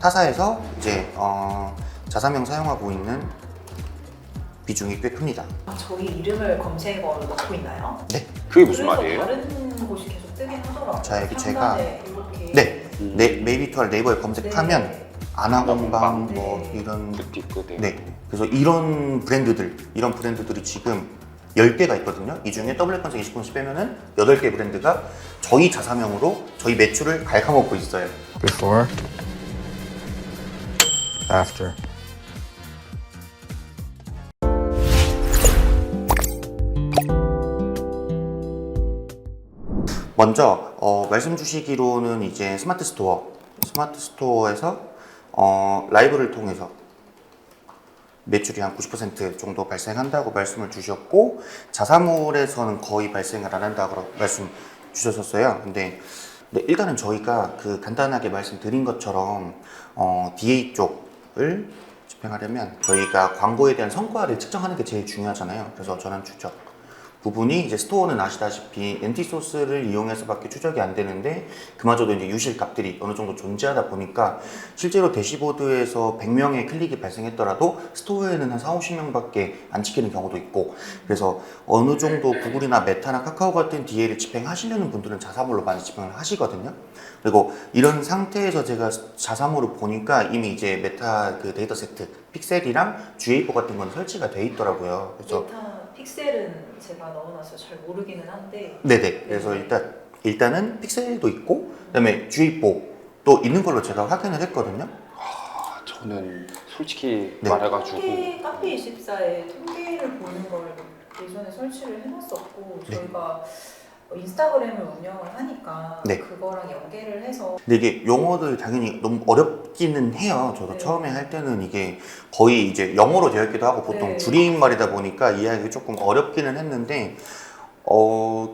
타사에서 이제 자사명 사용하고 있는 비중이 꽤 큽니다. 저희 이름을 검색어로 넣고 있나요? 네. 그게 무슨 그래서 말이에요? 다른 곳이 계속 뜨긴 하더라고요. 자, 여기 제가 상단에 이렇게 네, 네이비투알 네이버에 검색하면 네. 아나공방 네. 뭐 이런 부티크 네, 그래서 이런 브랜드들이 지금 10개가 있거든요. 이 중에 더블 컨색 29씩 빼면은 8개 브랜드가 저희 자사명으로 저희 매출을 갉아먹고 있어요. Before, after. 먼저 말씀 주시기로는 이제 스마트 스토어에서 라이브를 통해서 매출이 한 90% 정도 발생한다고 말씀을 주셨고, 자사몰에서는 거의 발생을 안 한다고 말씀 주셨었어요. 근데 일단은 저희가 그 간단하게 말씀드린 것처럼 DA 쪽을 집행하려면 저희가 광고에 대한 성과를 측정하는 게 제일 중요하잖아요. 그래서 전환 추적 부분이 이제 스토어는 아시다시피 엔티 소스를 이용해서밖에 추적이 안 되는데, 그마저도 이제 유실 값들이 어느 정도 존재하다 보니까 실제로 대시보드에서 100명의 클릭이 발생했더라도 스토어에는 한 4, 50명밖에 안 찍히는 경우도 있고, 그래서 어느 정도 구글이나 메타나 카카오 같은 DA를 집행하시려는 분들은 자사몰로 많이 집행을 하시거든요. 그리고 이런 상태에서 제가 자사몰을 보니까 이미 이제 메타 그 데이터 세트 픽셀이랑 GA4 같은 건 설치가 돼 있더라고요. 그래서 픽셀은 제가 넣어놨어요. 잘 모르기는 한데. 네네. 그래서 일단은 픽셀도 있고, 그다음에 G4도 있는 걸로 제가 확인을 했거든요. 저는 솔직히 네. 말해가지고 카페 24에 통계를 보는 걸 예전에 설치를 해놨었고, 네. 저희가 인스타그램을 운영을 하니까 네. 그거랑 연계를 해서. 근데 이게 용어들 당연히 너무 어렵기는 해요. 저도 네. 처음에 할 때는 이게 거의 이제 영어로 되어 있기도 하고 보통 네. 줄임말이다 보니까 이해하기 조금 어렵기는 했는데,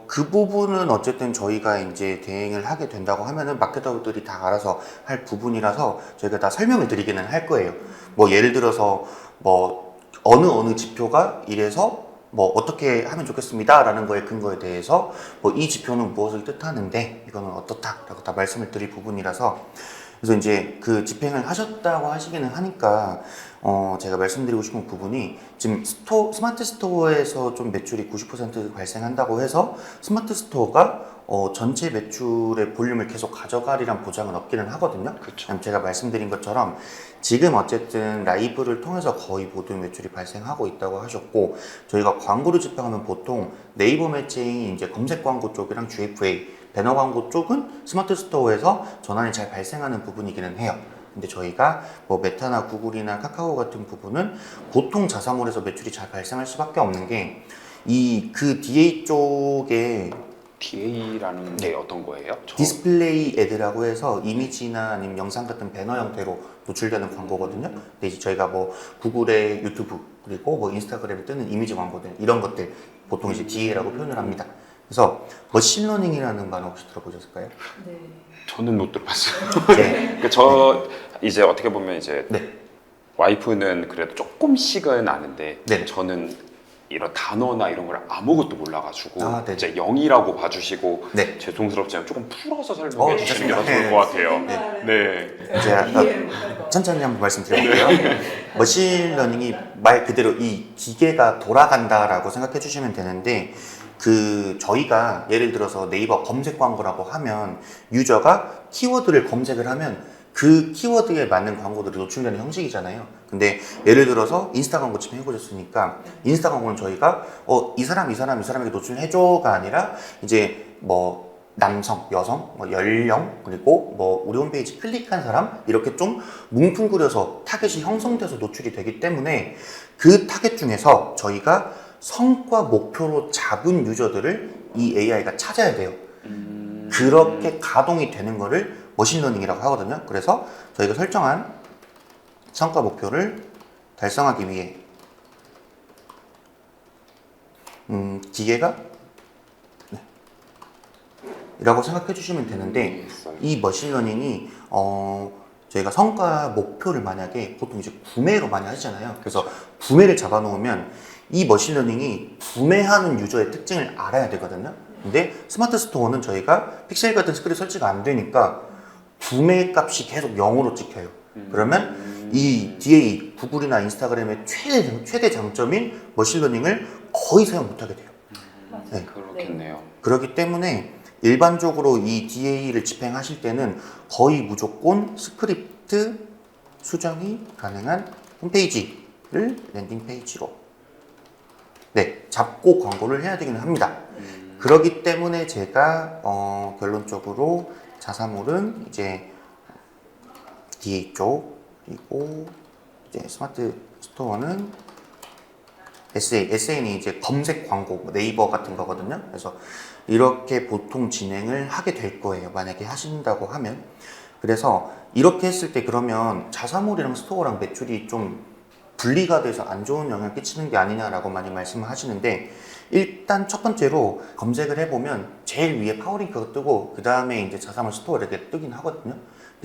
그 부분은 어쨌든 저희가 이제 대행을 하게 된다고 하면은 마케터들이 다 알아서 할 부분이라서 저희가 다 설명을 드리기는 할 거예요. 뭐 예를 들어서 뭐 어느 지표가 이래서 뭐 어떻게 하면 좋겠습니다 라는 거에 근거에 대해서 뭐 이 지표는 무엇을 뜻하는데 이거는 어떻다 라고 다 말씀을 드릴 부분이라서, 그래서 이제 그 집행을 하셨다고 하시기는 하니까 제가 말씀드리고 싶은 부분이 지금 스마트 스토어에서 좀 매출이 90% 발생한다고 해서 스마트 스토어가 전체 매출의 볼륨을 계속 가져가리란 보장은 없기는 하거든요. 그쵸. 제가 말씀드린 것처럼 지금 어쨌든 라이브를 통해서 거의 모든 매출이 발생하고 있다고 하셨고, 저희가 광고를 집행하면 보통 네이버 매체인 이제 검색 광고 쪽이랑 GFA 배너 광고 쪽은 스마트 스토어에서 전환이 잘 발생하는 부분이기는 해요. 근데 저희가 뭐 메타나 구글이나 카카오 같은 부분은 보통 자사몰에서 매출이 잘 발생할 수밖에 없는 게 그 DA 쪽에 DA라는 게 어떤 거예요? 디스플레이 애드라고 해서 이미지나 아니면 영상 같은 배너 형태로 노출되는 광고거든요. 근데 이제 저희가 뭐 구글의 유튜브 그리고 뭐 인스타그램에 뜨는 이미지 광고들 이런 것들 보통 이제 DA라고 표현을 합니다. 그래서 머신러닝이라는 단어 혹시 들어보셨을까요? 네. 저는 못 들어봤어요. 네. 그러니까 저 이제 어떻게 보면 이제 네. 와이프는 그래도 조금씩은 아는데 네. 저는 이런 단어나 이런 걸 아무것도 몰라가지고 네. 이제 0이라고 봐주시고 네. 죄송스럽지만 조금 풀어서 설명해 주시는 게 더 괜찮습니다. 좋을 것 같아요. 네. 네. 제가 이해를 못할 것 천천히 한번 말씀드릴게요. 머신러닝이 말 그대로 이 기계가 돌아간다라고 생각해 주시면 되는데, 저희가 예를 들어서 네이버 검색 광고라고 하면 유저가 키워드를 검색을 하면 그 키워드에 맞는 광고들이 노출되는 형식이잖아요. 근데 예를 들어서 인스타 광고 지금 해보셨으니까 인스타 광고는 저희가 이 사람에게 노출해줘가 아니라 이제 뭐 남성, 여성, 뭐 연령, 그리고 뭐 우리 홈페이지 클릭한 사람 이렇게 좀 뭉뚱그려서 타겟이 형성돼서 노출이 되기 때문에 그 타겟 중에서 저희가 성과 목표로 잡은 유저들을 이 AI가 찾아야 돼요. 그렇게 가동이 되는 거를 머신러닝이라고 하거든요. 그래서 저희가 설정한 성과 목표를 달성하기 위해 기계가 이라고 생각해 주시면 되는데, 이 머신러닝이 저희가 성과 목표를 만약에 보통 이제 구매로 많이 하시잖아요. 그래서 구매를 잡아놓으면 이 머신러닝이 구매하는 유저의 특징을 알아야 되거든요. 근데 스마트 스토어는 저희가 픽셀 같은 스크립 설치가 안 되니까 구매 값이 계속 0으로 찍혀요. 그러면 이 DA, 구글이나 인스타그램의 최대 장점인 머신러닝을 거의 사용 못하게 돼요. 네. 그렇겠네요. 그렇기 때문에 일반적으로 이 DA를 집행하실 때는 거의 무조건 스크립트 수정이 가능한 홈페이지를 랜딩 페이지로 잡고 광고를 해야 되기는 합니다. 그렇기 때문에 제가 결론적으로 자사몰은 이제 DA 쪽, 그리고 이제 스마트 스토어는 SA는 이제 검색 광고, 네이버 같은 거거든요. 그래서 이렇게 보통 진행을 하게 될 거예요. 만약에 하신다고 하면. 그래서 이렇게 했을 때 그러면 자사몰이랑 스토어랑 매출이 좀 분리가 돼서 안 좋은 영향을 끼치는 게 아니냐라고 많이 말씀을 하시는데, 일단 첫 번째로 검색을 해보면 제일 위에 파워링크가 뜨고 그 다음에 이제 자사몰 스토어 이렇게 뜨긴 하거든요.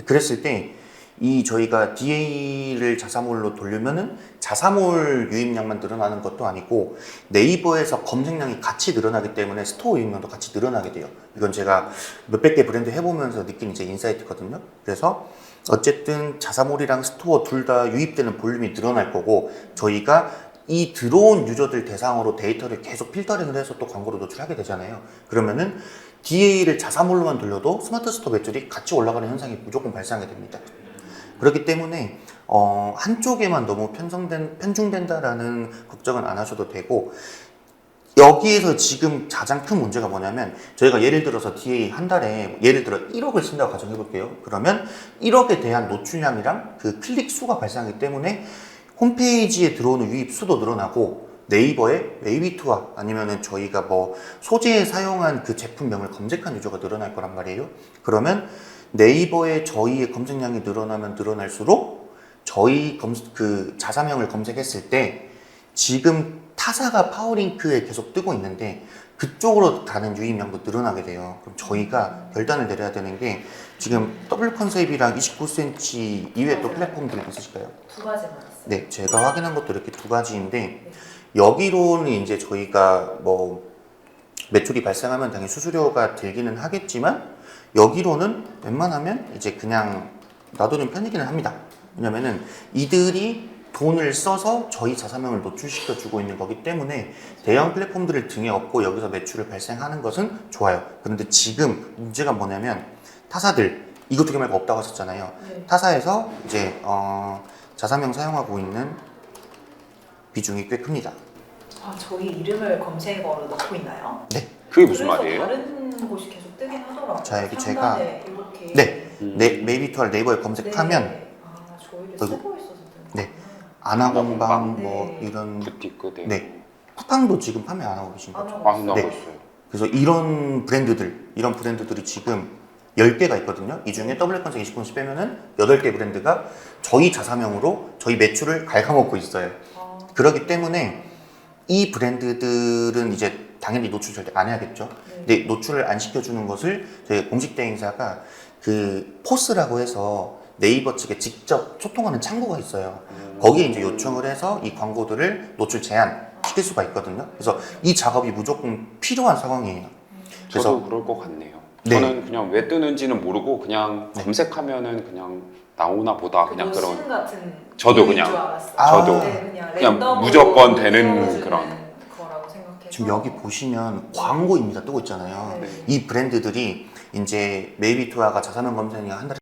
그랬을 때 이 저희가 DA를 자사몰로 돌리면은 자사몰 유입량만 늘어나는 것도 아니고 네이버에서 검색량이 같이 늘어나기 때문에 스토어 유입량도 같이 늘어나게 돼요. 이건 제가 몇백 개 브랜드 해보면서 느낀 이제 인사이트거든요. 그래서 어쨌든 자사몰이랑 스토어 둘 다 유입되는 볼륨이 늘어날 거고, 저희가 이 들어온 유저들 대상으로 데이터를 계속 필터링을 해서 또 광고로 노출하게 되잖아요. 그러면은 DA를 자사몰로만 돌려도 스마트 스토어 매출이 같이 올라가는 현상이 무조건 발생하게 됩니다. 그렇기 때문에 한쪽에만 너무 편중된다라는 걱정은 안 하셔도 되고, 여기에서 지금 가장 큰 문제가 뭐냐면, 저희가 예를 들어서 DA 한 달에 예를 들어 1억을 쓴다고 가정해 볼게요. 그러면 1억에 대한 노출량이랑 그 클릭 수가 발생하기 때문에 홈페이지에 들어오는 유입 수도 늘어나고, 네이버에 웨이비투아 아니면은 저희가 뭐 소재에 사용한 그 제품명을 검색한 유저가 늘어날 거란 말이에요. 그러면 네이버에 저희의 검색량이 늘어나면 늘어날수록 저희 그 자사명을 검색했을 때 지금 타사가 파워링크에 계속 뜨고 있는데 그쪽으로 가는 유입량도 늘어나게 돼요. 그럼 저희가 결단을 내려야 되는 게, 지금 더블 컨셉이랑 29cm 이외에 또 플랫폼들이 있으실까요? 두 가지만 있어요. 네, 제가 확인한 것도 이렇게 두 가지인데, 여기로는 이제 저희가 뭐 매출이 발생하면 당연히 수수료가 들기는 하겠지만, 여기로는 웬만하면 이제 그냥 놔두는 편이기는 합니다. 왜냐면은 이들이 돈을 써서 저희 자사명을 노출시켜 주고 있는 거기 때문에 대형 플랫폼들을 등에 업고 여기서 매출을 발생하는 것은 좋아요. 그런데 지금 문제가 뭐냐면, 타사들 이거 두 개 말고 없다고 하셨잖아요. 네. 타사에서 이제 자사명 사용하고 있는 비중이 꽤 큽니다. 아, 저희 이름을 검색어로 넣고 있나요? 네. 그게 무슨 그래서 말이에요? 다른 곳이 계속 뜨긴 하더라고요. 자, 여기 상단에 이렇게. 네. 메이비투알 네이버에 검색하면 아, 저희를 그리고- 쓰고 있어서 네. 아나공방 아나공방, 뭐 네. 이런 부티크 네. 네. 쿠팡도 지금 판매 안 하고 계신 안 거죠? 하고 안 나오고 네. 있어요. 그래서 이런 브랜드들이 지금 10개가 있거든요. 이 중에 더블 컨셉 29시 빼면은 8개 브랜드가 저희 자사명으로 저희 매출을 갉아먹고 있어요. 아, 그렇기 때문에 이 브랜드들은 이제 당연히 노출 절대 안 해야겠죠. 네. 근데 노출을 안 시켜주는 것을 저희 공식 대행사가 그 포스라고 해서 네이버 측에 직접 소통하는 창구가 있어요. 거기에 이제 요청을 해서 이 광고들을 노출 제한 시킬 수가 있거든요. 그래서 이 작업이 무조건 필요한 상황이에요. 그래서 저도 그럴 것 같네요. 네. 저는 그냥 왜 뜨는지는 모르고 그냥 네. 검색하면은 그냥 나오나 보다 그냥 노신 그런. 같은 저도 일인 그냥- 줄 알았어요. 아. 저도 네, 그냥 랜덤으로 무조건 되는 띄워주는 그런. 거라고 생각해서. 지금 여기 보시면 광고입니다 뜨고 있잖아요. 네. 이 브랜드들이 이제 메이비투아가 자사명 검색이 한 달에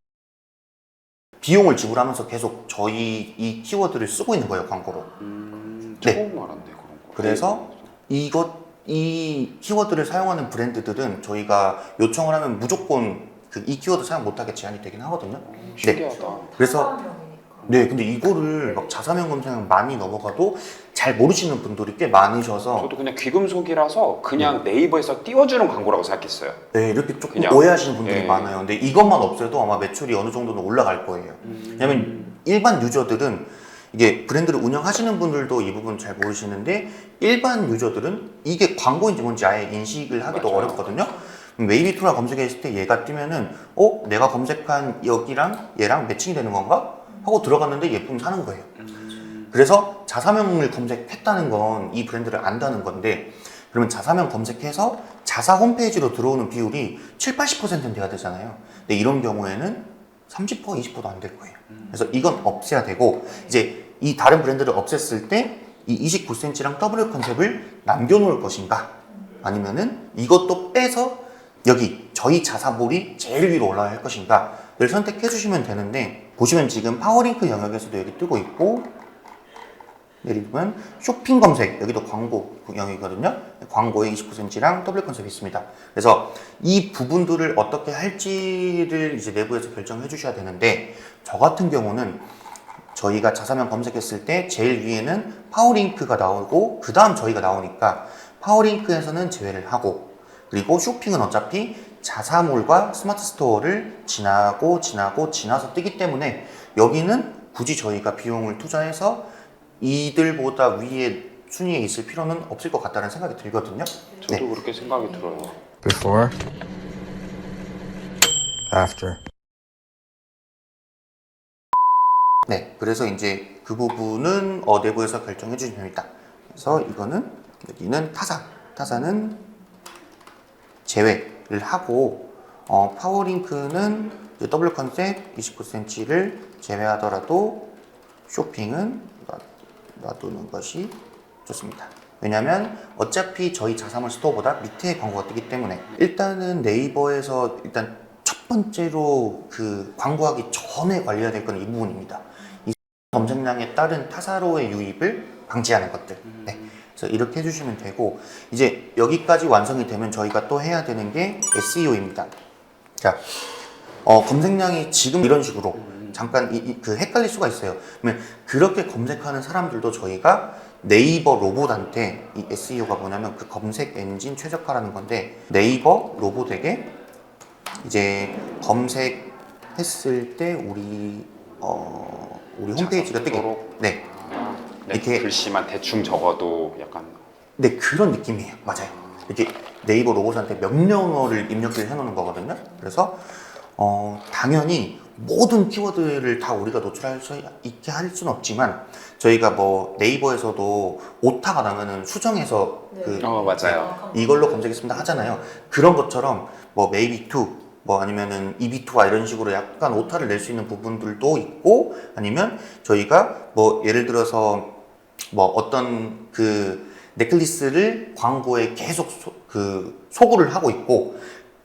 비용을 지불하면서 계속 저희 이 키워드를 쓰고 있는 거예요, 광고로. 네. 처음 알았네 그런 거. 그래서 이 키워드를 사용하는 브랜드들은 저희가 요청을 하면 무조건 이 키워드 사용 못하게 제한이 되긴 하거든요. 신기하다. 그래서- 타사명이니까. 네, 근데 이거를 막 자사명 검색 많이 넘어가도 잘 모르시는 분들이 꽤 많으셔서 저도 그냥 귀금속이라서 그냥 네이버에서 띄워주는 광고라고 생각했어요. 네, 이렇게 조금 그냥- 오해하시는 분들이 예. 많아요. 근데 이것만 없애도 아마 매출이 어느 정도는 올라갈 거예요. 왜냐면 일반 유저들은 이게 브랜드를 운영하시는 분들도 이 부분 잘 모르시는데, 일반 유저들은 이게 광고인지 뭔지 아예 인식을 하기도 맞아요. 어렵거든요. 웨이비투라 검색했을 때 얘가 뜨면은 내가 검색한 여기랑 얘랑 매칭이 되는 건가? 하고 들어갔는데 예쁨 사는 거예요. 그래서 자사명을 검색했다는 건 이 브랜드를 안다는 건데, 그러면 자사명 검색해서 자사 홈페이지로 들어오는 비율이 70~80%는 돼야 되잖아요. 근데 이런 경우에는 30% 20%도 안 될 거예요. 그래서 이건 없애야 되고 이제 이 다른 브랜드를 없앴을 때 이 29cm랑 더블 컨셉을 남겨놓을 것인가 아니면은 이것도 빼서 여기 저희 자사볼이 제일 위로 올라갈 것인가를 선택해 주시면 되는데 보시면 지금 파워링크 영역에서도 여기 뜨고 있고 내리면 쇼핑 검색 여기도 광고 영역이거든요. 광고에 29cm랑 더블 컨셉이 있습니다. 그래서 이 부분들을 어떻게 할지를 이제 내부에서 결정해 주셔야 되는데 저 같은 경우는 저희가 자사면 검색했을 때 제일 위에는 파워링크가 나오고 그 다음 저희가 나오니까 파워링크에서는 제외를 하고 그리고 쇼핑은 어차피 자사몰과 스마트 스토어를 지나서 뜨기 때문에 여기는 굳이 저희가 비용을 투자해서 이들보다 위에 순위에 있을 필요는 없을 것 같다는 생각이 들거든요. 저도 그렇게 생각이 들어요. Before, after. 네, 그래서 이제 그 부분은 내부에서 결정해 주시면 됩니다. 그래서 이거는 여기는 타사는 제외를 하고 파워링크는 더블 컨셉 29cm를 제외하더라도 쇼핑은 놔두는 것이 좋습니다. 왜냐면 어차피 저희 자사몰 스토어보다 밑에 광고가 뜨기 때문에 일단은 네이버에서 일단 첫 번째로 그 광고하기 전에 관리해야 될 건 이 부분입니다. 이 검색량에 따른 타사로의 유입을 방지하는 것들. 네. 그래서 이렇게 해주시면 되고 이제 여기까지 완성이 되면 저희가 또 해야 되는 게 SEO입니다. 자, 검색량이 지금 이런 식으로 잠깐 그 헷갈릴 수가 있어요. 그러면 그렇게 검색하는 사람들도 저희가 네이버 로봇한테 이 SEO가 뭐냐면 그 검색 엔진 최적화라는 건데 네이버 로봇에게 이제 검색했을 때 우리 홈페이지가 뜨게 네. 네, 이렇게 글씨만 대충 적어도 약간 네 그런 느낌이에요. 맞아요. 이렇게 네이버 로봇한테 명령어를 입력을 해놓는 거거든요. 그래서 당연히 모든 키워드를 다 우리가 노출할 수 있게 할 수는 없지만 저희가 뭐 네이버에서도 오타가 나면은 수정해서 네. 맞아요. 이걸로 검색했습니다 하잖아요. 그런 것처럼 뭐 maybe to 뭐 아니면은 EB2와 이런 식으로 약간 오타를 낼 수 있는 부분들도 있고 아니면 저희가 뭐 예를 들어서 뭐 어떤 그 넥클리스를 광고에 계속 소구를 하고 있고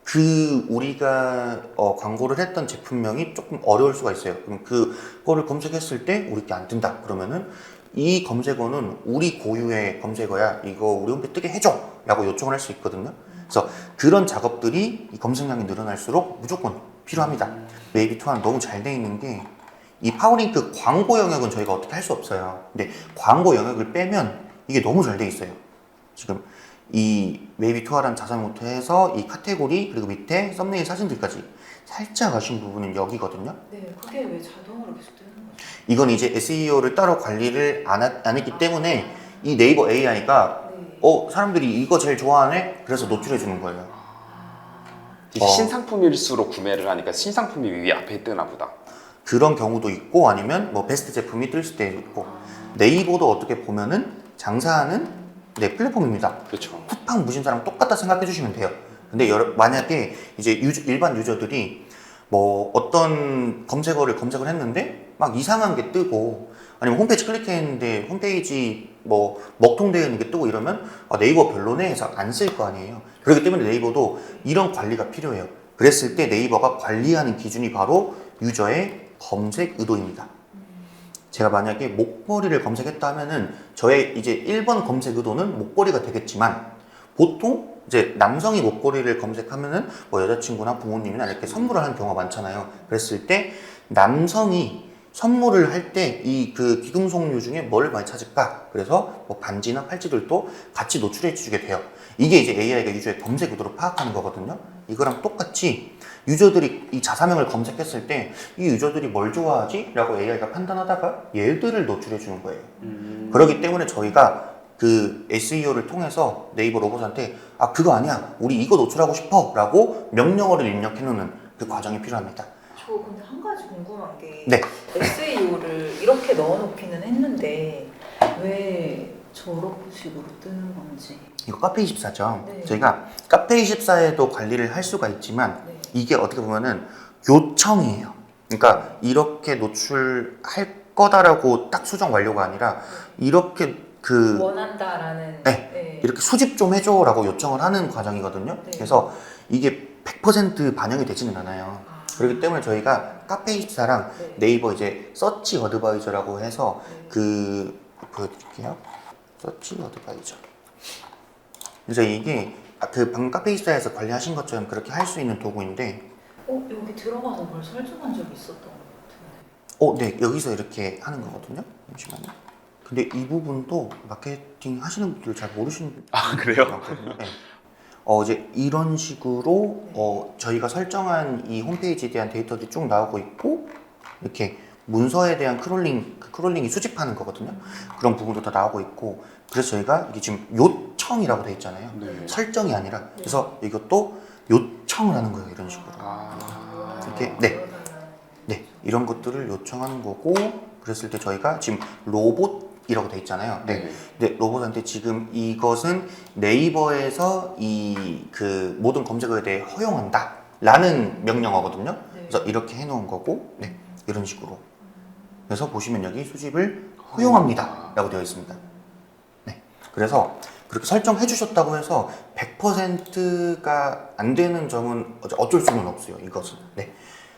그 우리가 광고를 했던 제품명이 조금 어려울 수가 있어요. 그럼 그거를 검색했을 때 우리 게 안 뜬다 그러면은 이 검색어는 우리 고유의 검색어야 이거 우리 홈페이지 뜨게 해줘 라고 요청을 할 수 있거든요. 그래서 그런 작업들이 이 검색량이 늘어날수록 무조건 필요합니다. maybe 또한 너무 잘 돼 있는 게 이 파워링크 광고 영역은 저희가 어떻게 할 수 없어요. 근데 광고 영역을 빼면 이게 너무 잘 돼 있어요. 지금 이 maybe 투어라는 자사몰부터 해서 이 카테고리 그리고 밑에 썸네일 사진들까지 살짝 아쉬운 부분은 여기거든요. 네, 그게 왜 자동으로 계속 뜨는 거죠? 이건 이제 SEO를 따로 관리를 안 했기 때문에 이 네이버 AI가 네. 사람들이 이거 제일 좋아하네? 그래서 노출해 주는 거예요. 이게 신상품일수록 구매를 하니까 신상품이 위에 앞에 뜨나 보다. 그런 경우도 있고 아니면 뭐 베스트 제품이 뜰 수도 있고 네이버도 어떻게 보면은 장사하는 플랫폼입니다. 그렇죠. 쿠팡 무신사랑 똑같다 생각해 주시면 돼요. 근데 만약에 이제 일반 유저들이 뭐 어떤 검색을 했는데 막 이상한 게 뜨고 아니면 홈페이지 클릭했는데 홈페이지 뭐 먹통되어 있는 게 뜨고 이러면 네이버 별로네 해서 안 쓸 거 아니에요. 그렇기 때문에 네이버도 이런 관리가 필요해요. 그랬을 때 네이버가 관리하는 기준이 바로 유저의 검색 의도입니다. 제가 만약에 목걸이를 검색했다 하면은 저의 이제 1번 검색 의도는 목걸이가 되겠지만 보통 이제 남성이 목걸이를 검색하면은 뭐 여자친구나 부모님이나 이렇게 선물을 하는 경우가 많잖아요. 그랬을 때 남성이 선물을 할 때 이 그 귀금속류 중에 뭘 많이 찾을까? 그래서 뭐 반지나 팔찌들도 같이 노출해 주게 돼요. 이게 이제 AI가 유저의 검색 의도를 파악하는 거거든요. 이거랑 똑같이 유저들이 이 자사명을 검색했을 때 이 유저들이 뭘 좋아하지? 라고 AI가 판단하다가 얘들을 노출해 주는 거예요. 그렇기 때문에 저희가 그 SEO를 통해서 네이버 로봇한테 그거 아니야 우리 이거 노출하고 싶어 라고 명령어를 입력해 놓는 그 과정이 필요합니다. 저 근데 한 가지 궁금한 게 네. SEO를 이렇게 넣어놓기는 했는데 왜 저런 식으로 뜨는 건지. 이거 카페24죠. 네. 저희가 카페24에도 관리를 할 수가 있지만 네. 이게 어떻게 보면은 요청이에요. 그러니까 이렇게 노출할 거다라고 딱 수정 완료가 아니라 이렇게 원한다라는. 네. 네. 이렇게 수집 좀 해줘라고 요청을 하는 과정이거든요. 네. 그래서 이게 100% 반영이 되지는 않아요. 그렇기 때문에 저희가 카페24랑 네. 네이버 이제 서치 어드바이저라고 해서 네. 보여드릴게요. 서치 어드바이저. 그래서 이게 방금 카페24에서 관리하신 것처럼 그렇게 할 수 있는 도구인데, 여기 들어가서 뭘 설정한 적이 있었던 것 같은데. 네, 여기서 이렇게 하는 거거든요. 잠시만요. 근데 이 부분도 마케팅 하시는 분들 잘 모르시는 그래요? 많거든요. 네. 이제 이런 식으로 저희가 설정한 이 홈페이지에 대한 데이터들이 쭉 나오고 있고, 이렇게 문서에 대한 크롤링이 수집하는 거거든요. 그런 부분도 다 나오고 있고, 그래서 저희가 이게 지금 요청이라고 돼 있잖아요. 네. 설정이 아니라. 그래서 이것도 요청을 하는 거예요. 이런 식으로. 이렇게, 네, 이런 것들을 요청하는 거고, 그랬을 때 저희가 지금 로봇이라고 돼 있잖아요. 네. 근데 로봇한테 지금 이것은 네이버에서 모든 검색어에 대해 허용한다 라는 명령어거든요. 네. 그래서 이렇게 해놓은 거고, 네, 이런 식으로. 그래서 보시면 여기 수집을 허용합니다 라고 되어 있습니다. 네. 그래서 그렇게 설정해 주셨다고 해서 100%가 안 되는 점은 어쩔 수는 없어요. 이것은. 네.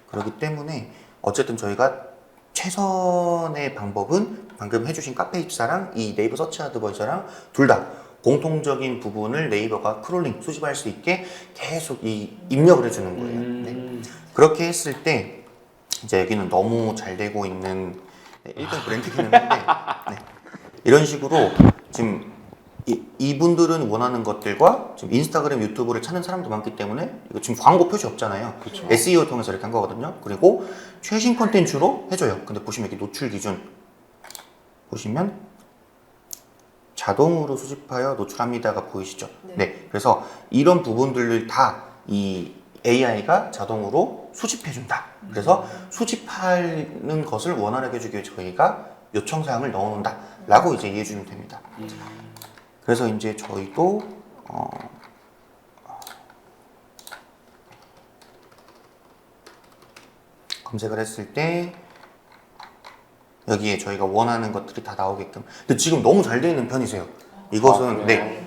그렇기 때문에 어쨌든 저희가 최선의 방법은 방금 해주신 카페24랑 이 네이버 서치 어드바이저랑 둘 다 공통적인 부분을 네이버가 크롤링 수집할 수 있게 계속 입력을 해주는 거예요. 네. 그렇게 했을 때 이제 여기는 너무 잘 되고 있는 1등 브랜드기는 한데, 네. 이런 식으로 지금 이분들은 원하는 것들과 지금 인스타그램, 유튜브를 찾는 사람도 많기 때문에 이거 지금 광고 표시 없잖아요. 그렇죠. SEO 통해서 이렇게 한 거거든요. 그리고 최신 콘텐츠로 해줘요. 근데 보시면 여기 노출 기준 보시면 자동으로 수집하여 노출합니다가 보이시죠? 네. 네. 그래서 이런 부분들을 다 이 AI가 자동으로 수집해준다. 그래서 수집하는 것을 원활하게 해주기 위해 저희가 요청사항을 넣어놓는다. 라고 이제 이해해주면 됩니다. 그래서 이제 저희도 검색을 했을 때 여기에 저희가 원하는 것들이 다 나오게끔. 근데 지금 너무 잘 되어 있는 편이세요. 이것은 네.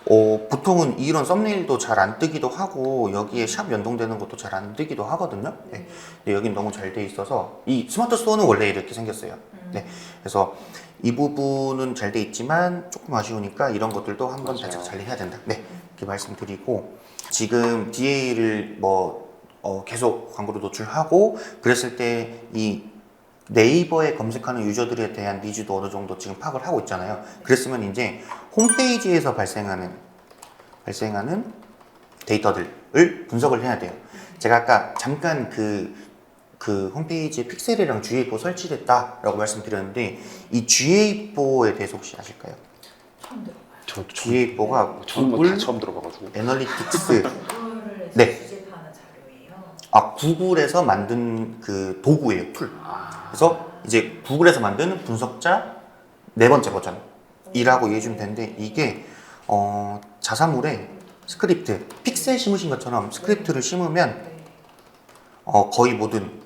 보통은 이런 썸네일도 잘 안 뜨기도 하고 여기에 샵 연동되는 것도 잘 안 뜨기도 하거든요. 네. 근데 여긴 너무 잘 돼 있어서 이 스마트 스토어는 원래 이렇게 생겼어요. 네. 그래서 이 부분은 잘 돼 있지만 조금 아쉬우니까 이런 것들도 한번 다시 관리해야 된다. 네. 이렇게 말씀드리고 지금 DA를 계속 광고를 노출하고 그랬을 때 이 네이버에 검색하는 유저들에 대한 니즈도 어느 정도 지금 파악을 하고 있잖아요. 그랬으면 이제 홈페이지에서 발생하는 데이터들을 분석을 해야 돼요. 제가 아까 잠깐 그 홈페이지에 픽셀이랑 GA4 설치를 했다라고 말씀드렸는데 이 GA4에 대해서 혹시 아실까요? 처음 들어봐요. GA4가 저는 구글 다 처음 들어봐가지고. 애널리틱스 구글에서 네. 수집하는 자료예요. 구글에서 만든 그 도구예요, 툴. 그래서 이제 구글에서 만든 분석자 네 번째 버전이라고 이해해주면 되는데 이게 자사물에 스크립트, 픽셀 심으신 것처럼 스크립트를 심으면 네. 거의 모든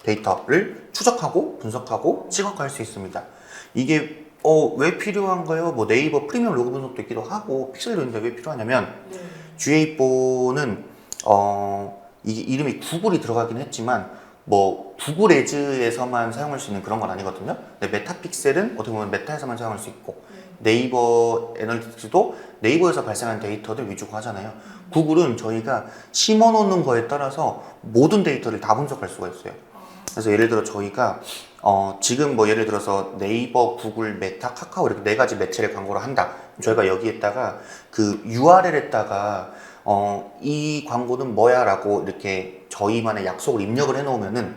데이터를 추적하고 분석하고 시각화할 수 있습니다. 이게 왜 필요한가요? 네이버 프리미엄 로그 분석도 있기도 하고 픽셀도 있는데 왜 필요하냐면 네. GA4는 이게 이름이 구글이 들어가긴 했지만 구글 에즈에서만 사용할 수 있는 그런 건 아니거든요. 근데 메타픽셀은 어떻게 보면 메타에서만 사용할 수 있고 네이버 애널리틱스도 네이버에서 발생한 데이터들 위주로 하잖아요. 구글은 저희가 심어놓는 거에 따라서 모든 데이터를 다 분석할 수가 있어요. 그래서 예를 들어 저희가 지금 예를 들어서 네이버, 구글, 메타, 카카오 이렇게 네 가지 매체를 광고를 한다. 저희가 여기에다가 그 URL에다가 이 광고는 뭐야 라고 이렇게 저희만의 약속을 입력을 해 놓으면은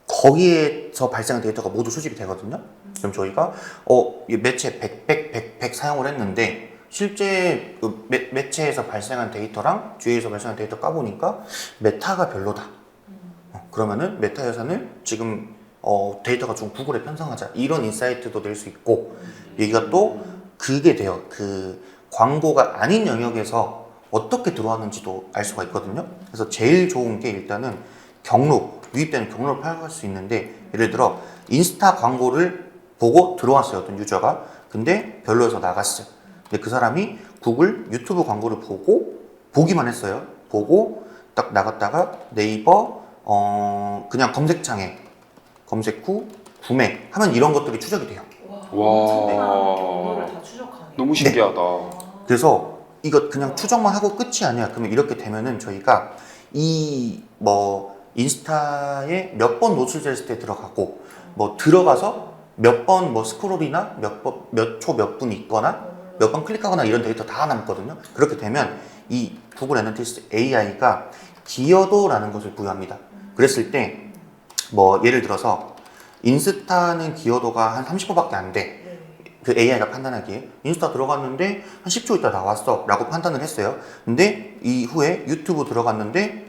거기에서 발생한 데이터가 모두 수집이 되거든요. 그럼 저희가 이 매체 100 사용을 했는데 실제 그 매체에서 발생한 데이터랑 GA에서 발생한 데이터 까보니까 메타가 별로다. 그러면은 메타 예산을 지금 데이터가 좀 구글에 편성하자 이런 인사이트도 낼 수 있고 여기가 또 그게 돼요. 그 광고가 아닌 영역에서 어떻게 들어왔는지도 알 수가 있거든요. 그래서 제일 좋은 게 일단은 경로, 유입되는 경로를 파악할 수 있는데, 예를 들어 인스타 광고를 보고 들어왔어요, 어떤 유저가. 근데 별로여서 나갔어요. 근데 그 사람이 구글, 유튜브 광고를 보고 보기만 했어요. 보고 딱 나갔다가 네이버 그냥 검색창에 검색 후 구매 하면 이런 것들이 추적이 돼요. 와, 와. 엄청난 경로를 다 추적하네. 너무 신기하다. 그래서 이거 그냥 추적만 하고 끝이 아니야. 그러면 이렇게 되면은 저희가 이 뭐 인스타에 몇 번 노출됐을 때 들어가고 뭐 들어가서 몇 번 뭐 스크롤이나 몇 초 몇 분 있거나 몇 번 클릭하거나 이런 데이터 다 남거든요. 그렇게 되면 이 구글 애널리티cs AI가 기여도라는 것을 부여합니다. 그랬을 때 뭐 예를 들어서 인스타는 기여도가 한 30%밖에 안 돼. 네. 그 AI가 판단하기에 인스타 들어갔는데 한 10초 있다 나왔어 라고 판단을 했어요. 근데 이후에 유튜브 들어갔는데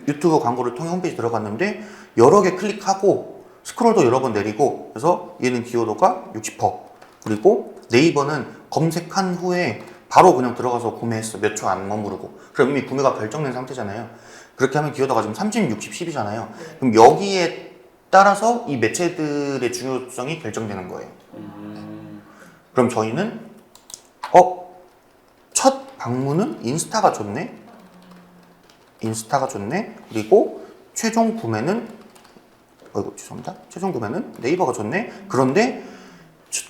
유튜브 광고를 통해 홈페이지 들어갔는데 여러 개 클릭하고 스크롤도 여러 번 내리고 그래서 얘는 기여도가 60%. 그리고 네이버는 검색한 후에 바로 그냥 들어가서 구매했어. 몇 초 안 머무르고. 그럼 이미 구매가 결정된 상태잖아요. 그렇게 하면 기여도가 지금 30, 60, 10이잖아요. 그럼 여기에 따라서 이 매체들의 중요성이 결정되는 거예요. 그럼 저희는 첫 방문은 인스타가 좋네. 인스타가 좋네. 그리고 최종 구매는 죄송합니다. 최종 구매는 네이버가 좋네. 그런데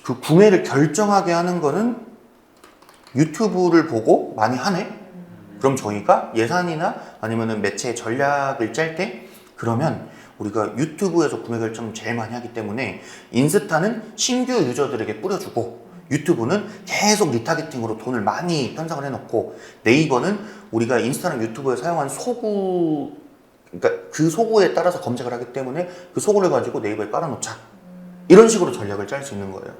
그 구매를 결정하게 하는 거는 유튜브를 보고 많이 하네. 그럼 저희가 예산이나 아니면은 매체 전략을 짤 때 그러면 우리가 유튜브에서 구매 결정을 제일 많이 하기 때문에 인스타는 신규 유저들에게 뿌려주고 유튜브는 계속 리타겟팅으로 돈을 많이 편성을 해놓고 네이버는 우리가 인스타랑 유튜브에 사용한 소구, 그러니까 그 소구에 따라서 검색을 하기 때문에 그 소구를 가지고 네이버에 깔아놓자. 이런 식으로 전략을 짤 수 있는 거예요.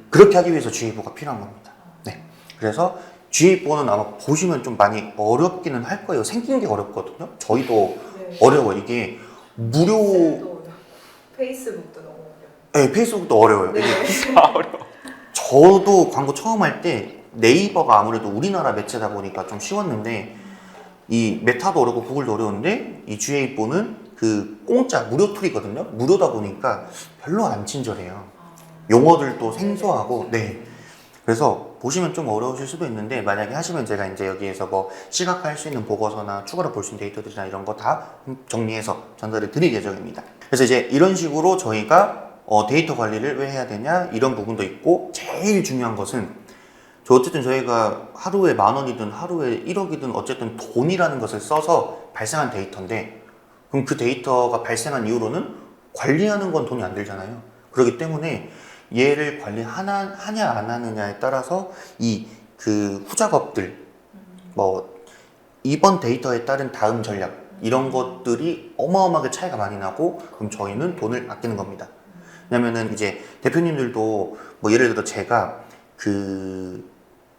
그렇게 하기 위해서 GA4가 필요한 겁니다. 네. 그래서 GA4는 아마 보시면 좀 많이 어렵기는 할 거예요. 생긴 게 어렵거든요. 저희도 네. 어려워요. 이게 무료, 엑셀도, 페이스북도 너무 어려워요. 네, 페이스북도 어려워요. 네. 저도 광고 처음 할 때 네이버가 아무래도 우리나라 매체다 보니까 좀 쉬웠는데 이 메타도 어렵고 구글도 어려운데 이 GA4는 그 공짜 무료 툴이거든요. 무료다 보니까 별로 안 친절해요. 용어들도 생소하고 네. 그래서 보시면 좀 어려우실 수도 있는데 만약에 하시면 제가 이제 여기에서 뭐 시각화할 수 있는 보고서나 추가로 볼 수 있는 데이터들이나 이런 거 다 정리해서 전달을 드릴 예정입니다. 그래서 이제 이런 식으로 저희가 데이터 관리를 왜 해야 되냐 이런 부분도 있고 제일 중요한 것은 어쨌든 저희가 하루에 10,000원이든 하루에 1억이든 어쨌든 돈이라는 것을 써서 발생한 데이터인데 그럼 그 데이터가 발생한 이후로는 관리하는 건 돈이 안 들잖아요. 그렇기 때문에 얘를 관리하냐 안 하느냐에 따라서 이 그 후작업들 뭐 이번 데이터에 따른 다음 전략 이런 것들이 어마어마하게 차이가 많이 나고 그럼 저희는 돈을 아끼는 겁니다. 왜냐면은 이제 대표님들도 뭐 예를 들어 제가 그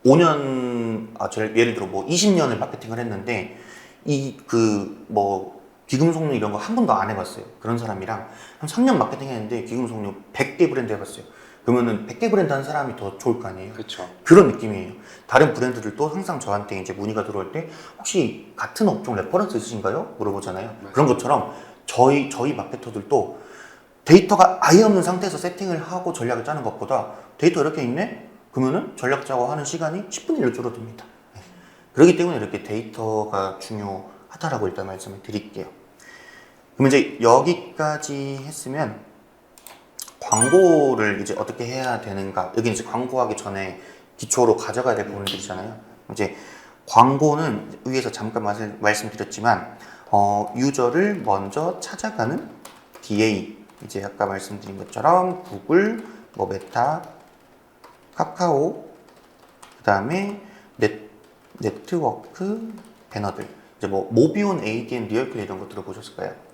5년 예를 들어 뭐 20년을 마케팅을 했는데 이 그 뭐 기금속류 이런 거 한 번도 안 해봤어요. 그런 사람이랑 한 3년 마케팅 했는데 기금속류 100개 브랜드 해봤어요. 그러면은 100개 브랜드 한 사람이 더 좋을 거 아니에요? 그렇죠. 그런 느낌이에요. 다른 브랜드들도 항상 저한테 이제 문의가 들어올 때 혹시 같은 업종 레퍼런스 있으신가요? 물어보잖아요. 맞아요. 그런 것처럼 저희 마케터들도 데이터가 아예 없는 상태에서 세팅을 하고 전략을 짜는 것보다 데이터 이렇게 있네? 그러면은 전략 짜고 하는 시간이 10분의 1로 줄어듭니다. 네. 그렇기 때문에 이렇게 데이터가 중요하다라고 일단 말씀을 드릴게요. 그럼 이제 여기까지 했으면 광고를 이제 어떻게 해야 되는가? 여기 이제 광고하기 전에 기초로 가져가야 될 부분들이잖아요. 이제 광고는 위에서 잠깐 말씀드렸지만 유저를 먼저 찾아가는 DA 이제 아까 말씀드린 것처럼 구글, 뭐 메타, 카카오, 그 다음에 네트워크 배너들 이제 뭐 모비온, ADN, 리얼클 이런 거 들어보셨을까요?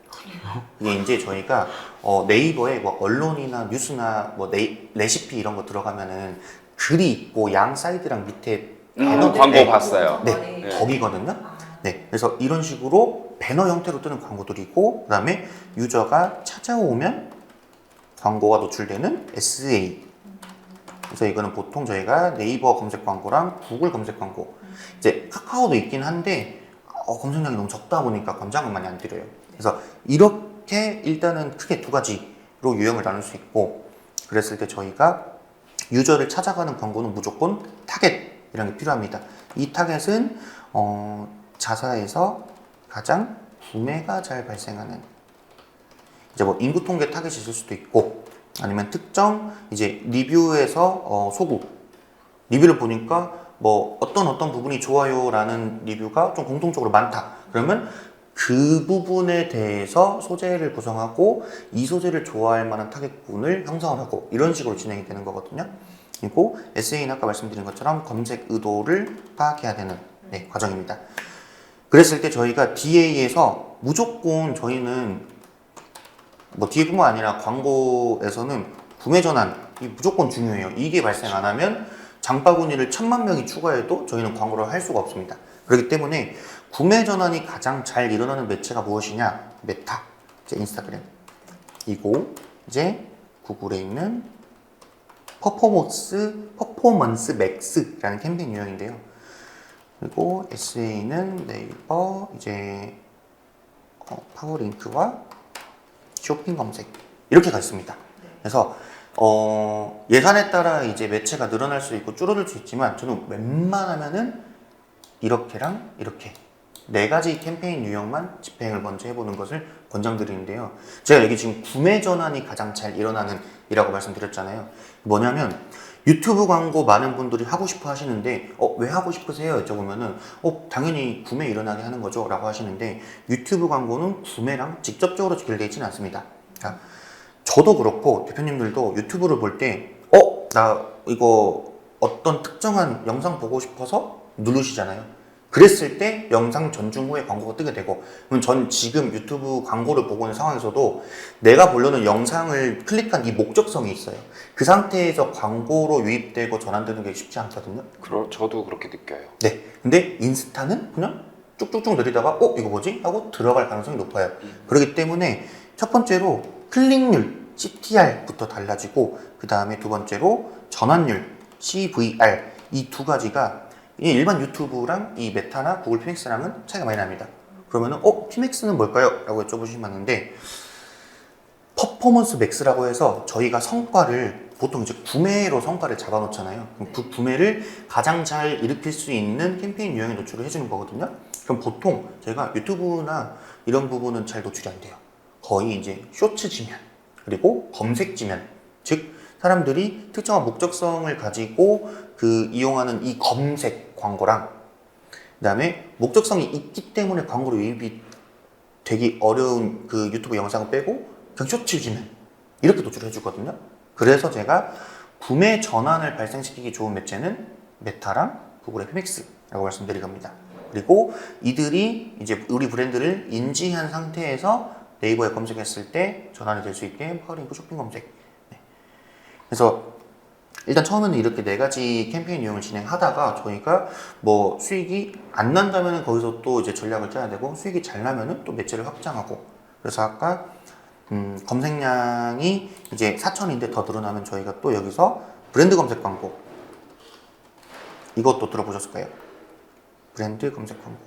이게 이제 저희가 네이버에 뭐 언론이나 뉴스나 뭐 레시피 이런 거 들어가면은 글이 있고 양 사이드랑 밑에 배너 광고 봤어요. 네, 네. 거기거든요. 네, 그래서 이런 식으로 배너 형태로 뜨는 광고들이고 그다음에 유저가 찾아오면 광고가 노출되는 SA. 그래서 이거는 보통 저희가 네이버 검색 광고랑 구글 검색 광고 이제 카카오도 있긴 한데 검색량이 너무 적다 보니까 권장은 많이 안 드려요. 그래서 이렇게 일단은 크게 두 가지로 유형을 나눌 수 있고, 그랬을 때 저희가 유저를 찾아가는 광고는 무조건 타겟이라는 게 필요합니다. 이 타겟은 자사에서 가장 구매가 잘 발생하는, 이제 뭐 인구 통계 타겟이 있을 수도 있고, 아니면 특정 이제 리뷰에서 소구 리뷰를 보니까 뭐 어떤 부분이 좋아요라는 리뷰가 좀 공통적으로 많다. 그러면 그 부분에 대해서 소재를 구성하고 이 소재를 좋아할 만한 타겟군을 형성을 하고 이런 식으로 진행이 되는 거거든요. 그리고 SA는 아까 말씀드린 것처럼 검색 의도를 파악해야 되는 과정입니다. 그랬을 때 저희가 DA에서 무조건 저희는 뭐 DA뿐만 아니라 광고에서는 구매 전환이 무조건 중요해요. 이게 발생 안 하면 장바구니를 1000만 명이 추가해도 저희는 광고를 할 수가 없습니다. 그렇기 때문에 구매 전환이 가장 잘 일어나는 매체가 무엇이냐? 메타, 이제 인스타그램이고, 이제 구글에 있는 퍼포먼스 맥스라는 캠페인 유형인데요. 그리고 SA는 네이버, 이제 파워링크와 쇼핑 검색 이렇게 가 있습니다. 그래서 예산에 따라 이제 매체가 늘어날 수 있고 줄어들 수 있지만 저는 웬만하면은 이렇게랑 이렇게 네 가지 캠페인 유형만 집행을 먼저 해보는 것을 권장드리는데요. 제가 여기 지금 구매 전환이 가장 잘 일어나는 이라고 말씀드렸잖아요. 뭐냐면 유튜브 광고 많은 분들이 하고 싶어 하시는데 왜 하고 싶으세요? 여쭤보면은 당연히 구매 일어나게 하는 거죠 라고 하시는데, 유튜브 광고는 구매랑 직접적으로 연결되어 있지는 않습니다. 그러니까 저도 그렇고 대표님들도 유튜브를 볼 때 나 이거 어떤 특정한 영상 보고 싶어서 누르시잖아요. 그랬을 때 영상 전중 후에 광고가 뜨게 되고, 그럼 전 지금 유튜브 광고를 보고 있는 상황에서도 내가 보려는 영상을 클릭한 이 목적성이 있어요. 그 상태에서 광고로 유입되고 전환되는 게 쉽지 않거든요. 저도 그렇게 느껴요. 네. 근데 인스타는 그냥 쭉쭉쭉 내리다가 이거 뭐지? 하고 들어갈 가능성이 높아요. 그렇기 때문에 첫 번째로 클릭률 CTR부터 달라지고, 그 다음에 두 번째로 전환율 CVR, 이 두 가지가 일반 유튜브랑 이 메타나 구글 피맥스랑은 차이가 많이 납니다. 그러면은 피맥스는 뭘까요? 라고 여쭤보시면 퍼포먼스 맥스라고 해서 저희가 성과를 보통 이제 구매로 성과를 잡아놓잖아요. 그럼 그 구매를 가장 잘 일으킬 수 있는 캠페인 유형에 노출을 해주는 거거든요. 그럼 보통 저희가 유튜브나 이런 부분은 잘 노출이 안 돼요. 거의 이제 쇼츠 지면, 그리고 검색 지면, 즉 사람들이 특정한 목적성을 가지고 이용하는 이 검색 광고랑, 그 다음에 목적성이 있기 때문에 광고로 유입이 되기 어려운 그 유튜브 영상을 빼고 그냥 쇼츠 지면 이렇게 노출을 해주거든요. 그래서 제가 구매 전환을 발생시키기 좋은 매체는 메타랑 구글의 피맥스라고 말씀드릴 겁니다. 그리고 이들이 이제 우리 브랜드를 인지한 상태에서 네이버에 검색했을 때 전환이 될 수 있게 파워링크 쇼핑 검색. 그래서 일단 처음에는 이렇게 네 가지 캠페인 유형을 진행하다가 저희가 뭐 수익이 안 난다면 거기서 또 이제 전략을 짜야 되고, 수익이 잘 나면은 또 매체를 확장하고, 그래서 아까 검색량이 이제 4,000인데 더 늘어나면 저희가 또 여기서 브랜드 검색 광고, 이것도 들어보셨을까요? 브랜드 검색 광고.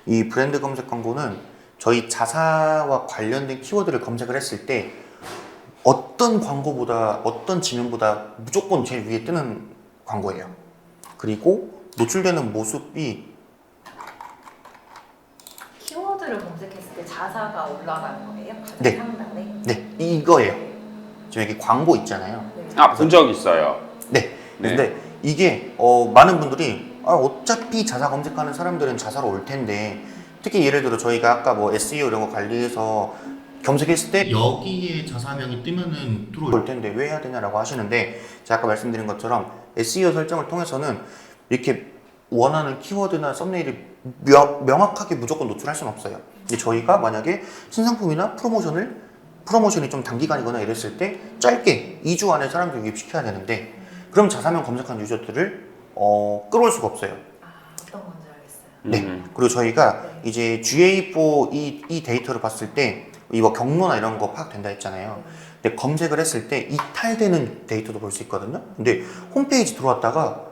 이 브랜드 검색 광고는 저희 자사와 관련된 키워드를 검색을 했을 때 어떤 광고보다, 어떤 지면보다 무조건 제일 위에 뜨는 광고예요. 그리고 노출되는 모습이, 키워드를 검색했을 때 자사가 올라가는 거예요? 가장 네. 상단에? 네, 이거예요. 지금 여기 광고 있잖아요. 네. 본 적 있어요. 네. 네. 근데 이게 많은 분들이 어차피 자사 검색하는 사람들은 자사로 올 텐데, 특히 예를 들어 저희가 아까 뭐 SEO 이런 거 관리해서 검색했을 때 여기에 자사명이 뜨면은 들어올 텐데 왜 해야 되냐라고 하시는데, 제가 아까 말씀드린 것처럼 SEO 설정을 통해서는 이렇게 원하는 키워드나 썸네일이 명확하게 무조건 노출할 수는 없어요. 근데 저희가 만약에 신상품이나 프로모션이 좀 단기간이거나 이랬을 때 짧게 2주 안에 사람들 유입시켜야 되는데, 그럼 자사명 검색한 유저들을 끌어올 수가 없어요. 어떤 건지 알겠어요. 네. 그리고 저희가 이제 GA4 이 데이터를 봤을 때 이거 경로나 이런 거 파악된다 했잖아요. 근데 검색을 했을 때 이탈되는 데이터도 볼 수 있거든요. 근데 홈페이지 들어왔다가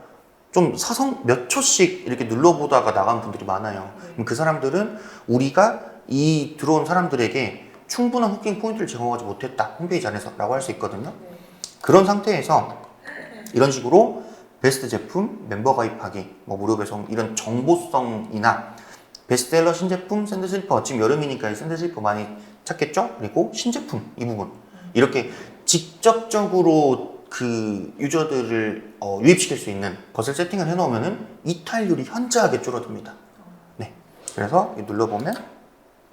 좀 사성 몇 초씩 이렇게 눌러보다가 나간 분들이 많아요. 그럼 그 사람들은 우리가 이 들어온 사람들에게 충분한 후킹 포인트를 제공하지 못했다 홈페이지 안에서 라고 할 수 있거든요. 네. 그런 상태에서 이런 식으로 베스트 제품, 멤버 가입하기, 뭐 무료 배송 이런 정보성이나 베스트셀러 신제품, 샌드슬리퍼 지금 여름이니까 샌드슬리퍼 많이 찾겠죠? 그리고 신제품 이 부분 이렇게 직접적으로 그 유저들을 유입시킬 수 있는 것을 세팅을 해놓으면은 이탈률이 현저하게 줄어듭니다. 네, 그래서 눌러보면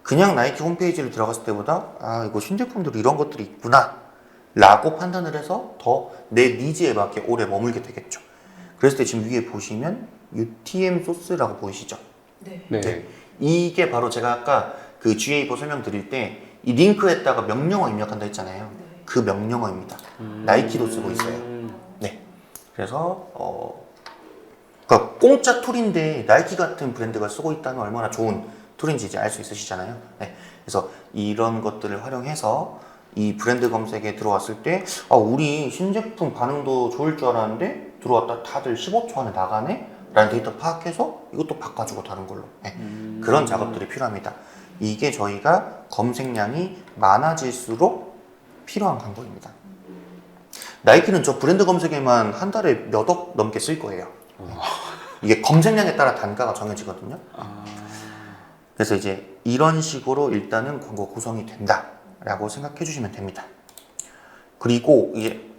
그냥 나이키 홈페이지를 들어갔을 때보다 아 이거 신제품들이 이런 것들이 있구나 라고 판단을 해서 더 내 니즈에 맞게 오래 머물게 되겠죠. 그랬을 때 지금 위에 보시면 UTM 소스라고 보이시죠? 네. 네. 이게 바로 제가 아까 그 GA4 설명드릴 때 이 링크에다가 명령어 입력한다 했잖아요. 네. 그 명령어입니다. 나이키도 쓰고 있어요. 네. 그래서 그러니까 공짜 툴인데 나이키 같은 브랜드가 쓰고 있다면 얼마나 좋은 툴인지 이제 알 수 있으시잖아요. 네. 그래서 이런 것들을 활용해서 이 브랜드 검색에 들어왔을 때 우리 신제품 반응도 좋을 줄 알았는데 들어왔다 다들 15초 안에 나가네? 라는 데이터 파악해서 이것도 바꿔주고 다른 걸로 네. 그런 작업들이 필요합니다. 이게 저희가 검색량이 많아질수록 필요한 광고입니다. 나이키는 저 브랜드 검색에만 한 달에 몇 억 넘게 쓸 거예요. 이게 검색량에 따라 단가가 정해지거든요. 그래서 이제 이런 식으로 일단은 광고 구성이 된다라고 생각해 주시면 됩니다. 그리고 이제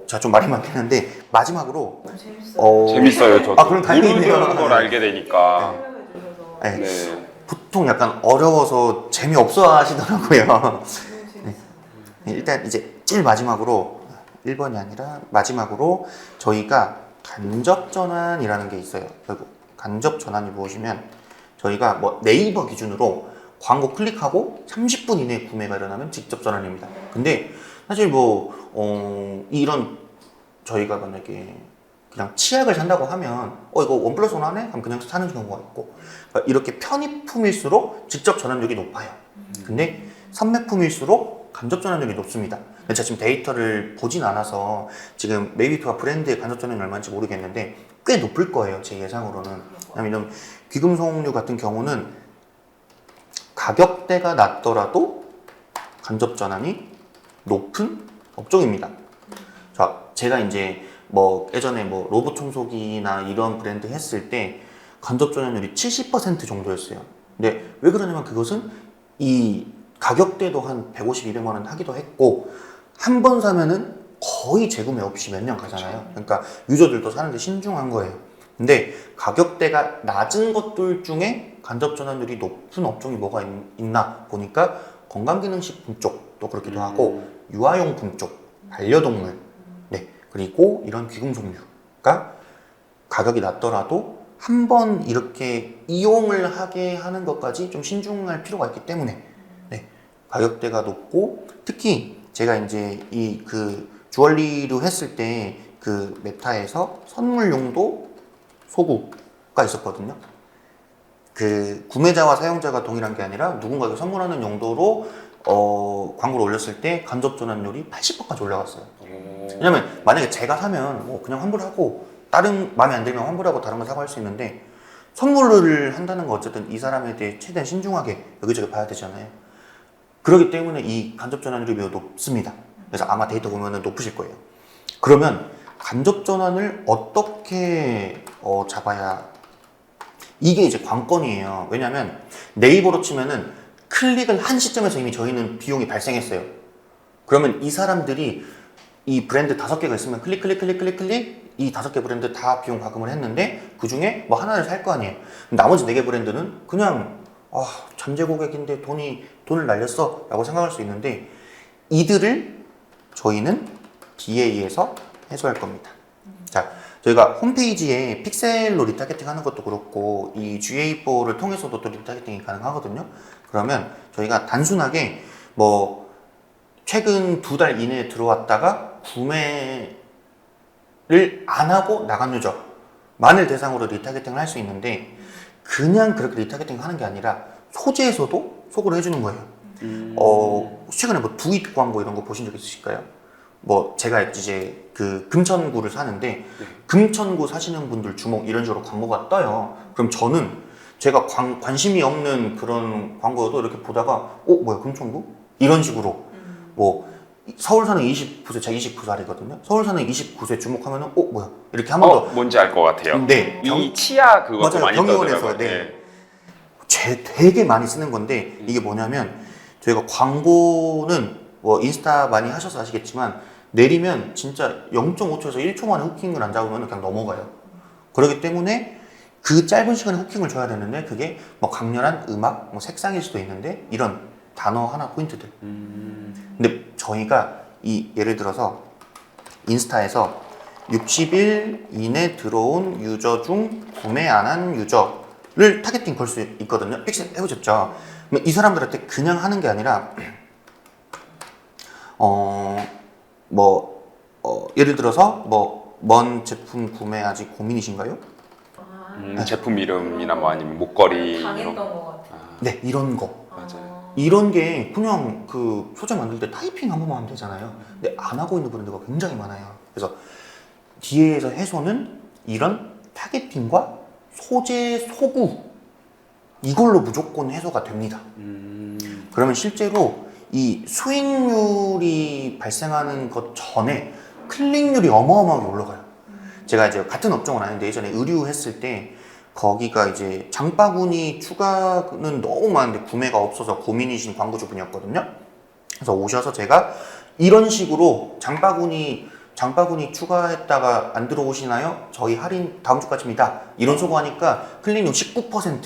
제가 좀 말이 많긴 한데 마지막으로 너무 재밌어요. 재밌어요. 저도 그럼 다행이네요. 모르는 걸 알게 되니까. 설명해 주셔서 네. 네. 보통 약간 어려워서 재미없어 하시더라고요. 너무 재밌습니다. 일단 이제 제일 마지막으로 1번이 아니라 마지막으로 저희가 간접 전환이라는 게 있어요. 결국 간접 전환이 무엇이면 저희가 뭐 네이버 기준으로 광고 클릭하고 30분 이내에 구매가 일어나면 직접 전환입니다. 근데 사실 이런 저희가 만약에 그냥 치약을 산다고 하면 이거 원 플러스 원 하네? 그럼 그냥 사는 경우가 있고 그러니까 이렇게 편의품일수록 직접 전환율이 높아요. 근데 판매품일수록 간접 전환율이 높습니다. 제가 지금 데이터를 보진 않아서 지금 메이비트와 브랜드의 간접 전환이 얼마인지 모르겠는데 꽤 높을 거예요. 제 예상으로는. 왜냐면 귀금속류 같은 경우는 가격대가 낮더라도 간접 전환이 높은 업종입니다. 자, 제가 이제 예전에 로봇 청소기나 이런 브랜드 했을 때 간접 전환율이 70% 정도였어요. 근데 왜 그러냐면 그것은 이 가격대도 한 150, 200만 원 하기도 했고 한 번 사면은 거의 재구매 없이 몇 년 가잖아요. 그러니까 유저들도 사는데 신중한 거예요. 근데 가격대가 낮은 것들 중에 간접 전환율이 높은 업종이 뭐가 있나 보니까 건강기능식품 쪽도 그렇기도 하고 유아용품 쪽, 반려동물, 네 그리고 이런 귀금속류가 가격이 낮더라도 한 번 이렇게 이용을 하게 하는 것까지 좀 신중할 필요가 있기 때문에 네, 가격대가 높고 특히 제가 이제 주얼리로 했을 때 그 메타에서 선물용도 소구가 있었거든요. 그 구매자와 사용자가 동일한 게 아니라 누군가에게 선물하는 용도로 광고를 올렸을 때 간접 전환율이 80%까지 올라갔어요. 왜냐면 만약에 제가 사면 그냥 환불하고 다른 마음에 안 들면 환불하고 다른 거 사고 할 수 있는데 선물을 한다는 거 어쨌든 이 사람에 대해 최대한 신중하게 여기저기 봐야 되잖아요. 그렇기 때문에 이 간접 전환율이 매우 높습니다. 그래서 아마 데이터 보면은 높으실 거예요. 그러면 간접 전환을 어떻게 잡아야 이게 이제 관건이에요. 왜냐면 네이버로 치면은 클릭을 한 시점에서 이미 저희는 비용이 발생했어요. 그러면 이 사람들이 이 브랜드 5개가 있으면 클릭 이 5개 브랜드 다 비용 과금을 했는데 그 중에 하나를 살 거 아니에요. 나머지 4개 브랜드는 그냥 잠재 고객인데 돈을 날렸어 라고 생각할 수 있는데 이들을 저희는 DA에서 해소할 겁니다. 자, 저희가 홈페이지에 픽셀로 리타겟팅 하는 것도 그렇고 이 GA4를 통해서도 또 리타겟팅이 가능하거든요. 그러면 저희가 단순하게 최근 2달 이내에 들어왔다가 구매를 안 하고 나간 유저만을 대상으로 리타겟팅을 할 수 있는데 그냥 그렇게 리타겟팅 하는 게 아니라 소재에서도 소구를 해주는 거예요. 최근에 두잇 광고 이런 거 보신 적 있으실까요? 제가 이제 그 금천구를 사는데 금천구 사시는 분들 주목 이런 식으로 광고가 떠요. 그럼 저는 제가 관심이 없는 그런 광고여도 이렇게 보다가 뭐야 금천구? 이런 식으로 뭐 서울사는 29세, 제가 29살이거든요. 서울사는 29세 주목하면은 뭐야 이렇게 한 번 더. 뭔지 알 것 같아요. 네, 이 치아 그것도 맞아요. 많이 경의원에서 떠들어요. 네. 되게 많이 쓰는 건데 이게 뭐냐면 저희가 광고는 뭐 인스타 많이 하셔서 아시겠지만 내리면 진짜 0.5초에서 1초 만에 후킹을 안 잡으면 그냥 넘어가요. 그렇기 때문에 그 짧은 시간에 후킹을 줘야 되는데 그게 뭐 강렬한 음악, 뭐 색상일 수도 있는데 이런 단어 하나 포인트들. 근데 저희가 이 예를 들어서 인스타에서 60일 이내 들어온 유저 중 구매 안 한 유저를 타겟팅 걸 수 있거든요. 픽셀 해보셨죠? 이 사람들한테 그냥 하는 게 아니라 예를 들어서 뭔 제품 구매 아직 고민이신가요? 제품 이름이나 뭐 아니면 목걸이 당했던 이런 것 같아요. 네, 이런 거. 맞아요. 이런 게 그냥 그 소재 만들 때 타이핑 한 번만 하면 되잖아요. 근데 안 하고 있는 분들가 굉장히 많아요. 그래서 뒤에서 해소는 이런 타겟팅과 소재 소구 이걸로 무조건 해소가 됩니다. 그러면 실제로 이 수익률이 발생하는 것 전에 클릭률이 어마어마하게 올라가요. 제가 이제 같은 업종은 아닌데 예전에 의류 했을 때 거기가 이제 장바구니 추가는 너무 많은데 구매가 없어서 고민이신 광고주분이었거든요. 그래서 오셔서 제가 이런 식으로 장바구니 추가했다가 안 들어오시나요? 저희 할인 다음 주까지입니다. 이런 소거하니까 클릭률 19%.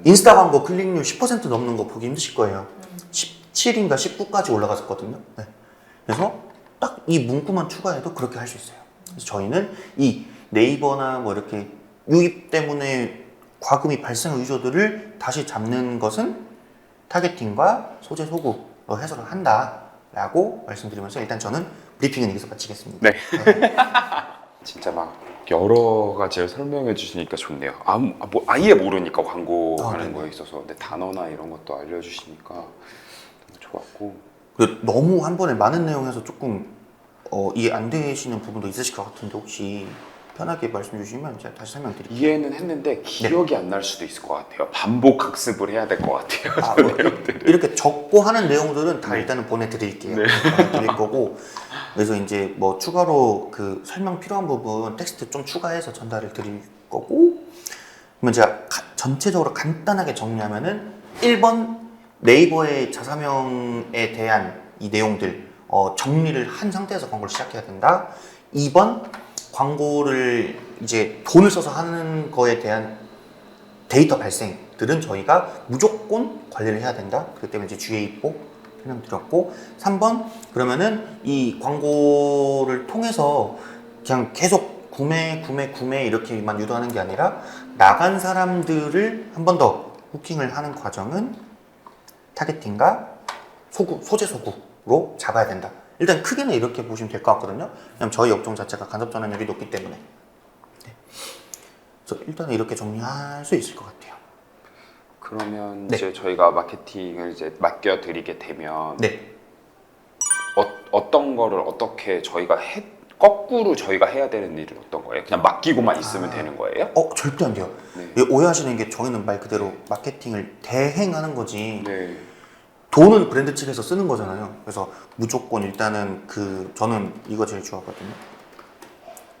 인스타 광고 클릭률 10% 넘는 거 보기 힘드실 거예요. 17인가 19까지 올라갔었거든요. 네. 그래서 딱 이 문구만 추가해도 그렇게 할 수 있어요. 그래서 저희는 이 네이버나 뭐 이렇게 유입 때문에 과금이 발생한 유저들을 다시 잡는 것은 타겟팅과 소재 소구로 해소를 한다라고 말씀드리면서 일단 저는 브리핑은 여기서 마치겠습니다. 네. 진짜 막 여러 가지를 설명해 주시니까 좋네요. 아예 모르니까 광고하는 거에 있어서 근데 단어나 이런 것도 알려주시니까 너무 좋았고. 너무 한 번에 많은 내용에서 조금 이해 안 되시는 부분도 있으실 것 같은데 혹시 편하게 말씀 주시면 제가 다시 설명드릴게요. 이해는 했는데 기억이 안 날 수도 있을 것 같아요. 반복 학습을 해야 될 것 같아요. 이렇게 적고 하는 내용들은 다 일단은 보내드릴게요. 보내드릴 거고 그래서 이제 뭐 추가로 그 설명 필요한 부분 텍스트 좀 추가해서 전달을 드릴 거고 그러면 제가 전체적으로 간단하게 정리하면은 1번 네이버의 자사명에 대한 이 내용들 정리를 한 상태에서 광고를 시작해야 된다. 2번 광고를 이제 돈을 써서 하는 거에 대한 데이터 발생들은 저희가 무조건 관리를 해야 된다. 그렇기 때문에 이제 GA4 설명드렸고 3번 그러면은 이 광고를 통해서 그냥 계속 구매 이렇게만 유도하는 게 아니라 나간 사람들을 한 번 더 후킹을 하는 과정은 타겟팅과 소재 소구로 잡아야 된다. 일단 크게는 이렇게 보시면 될 것 같거든요. 왜냐면 저희 업종 자체가 간접 전환율이 높기 때문에. 네. 그래서 일단은 이렇게 정리할 수 있을 것 같아요. 그러면 네. 이제 저희가 마케팅을 이제 맡겨드리게 되면 네. 어떤 거를 어떻게 저희가 거꾸로 저희가 해야 되는 일은 어떤 거예요? 그냥 맡기고만 있으면 되는 거예요? 절대 안 돼요. 네. 오해하시는 게 저희는 말 그대로 마케팅을 대행하는 거지. 네. 돈은 브랜드 측에서 쓰는 거잖아요. 그래서 무조건 일단은 저는 이거 제일 좋아하거든요.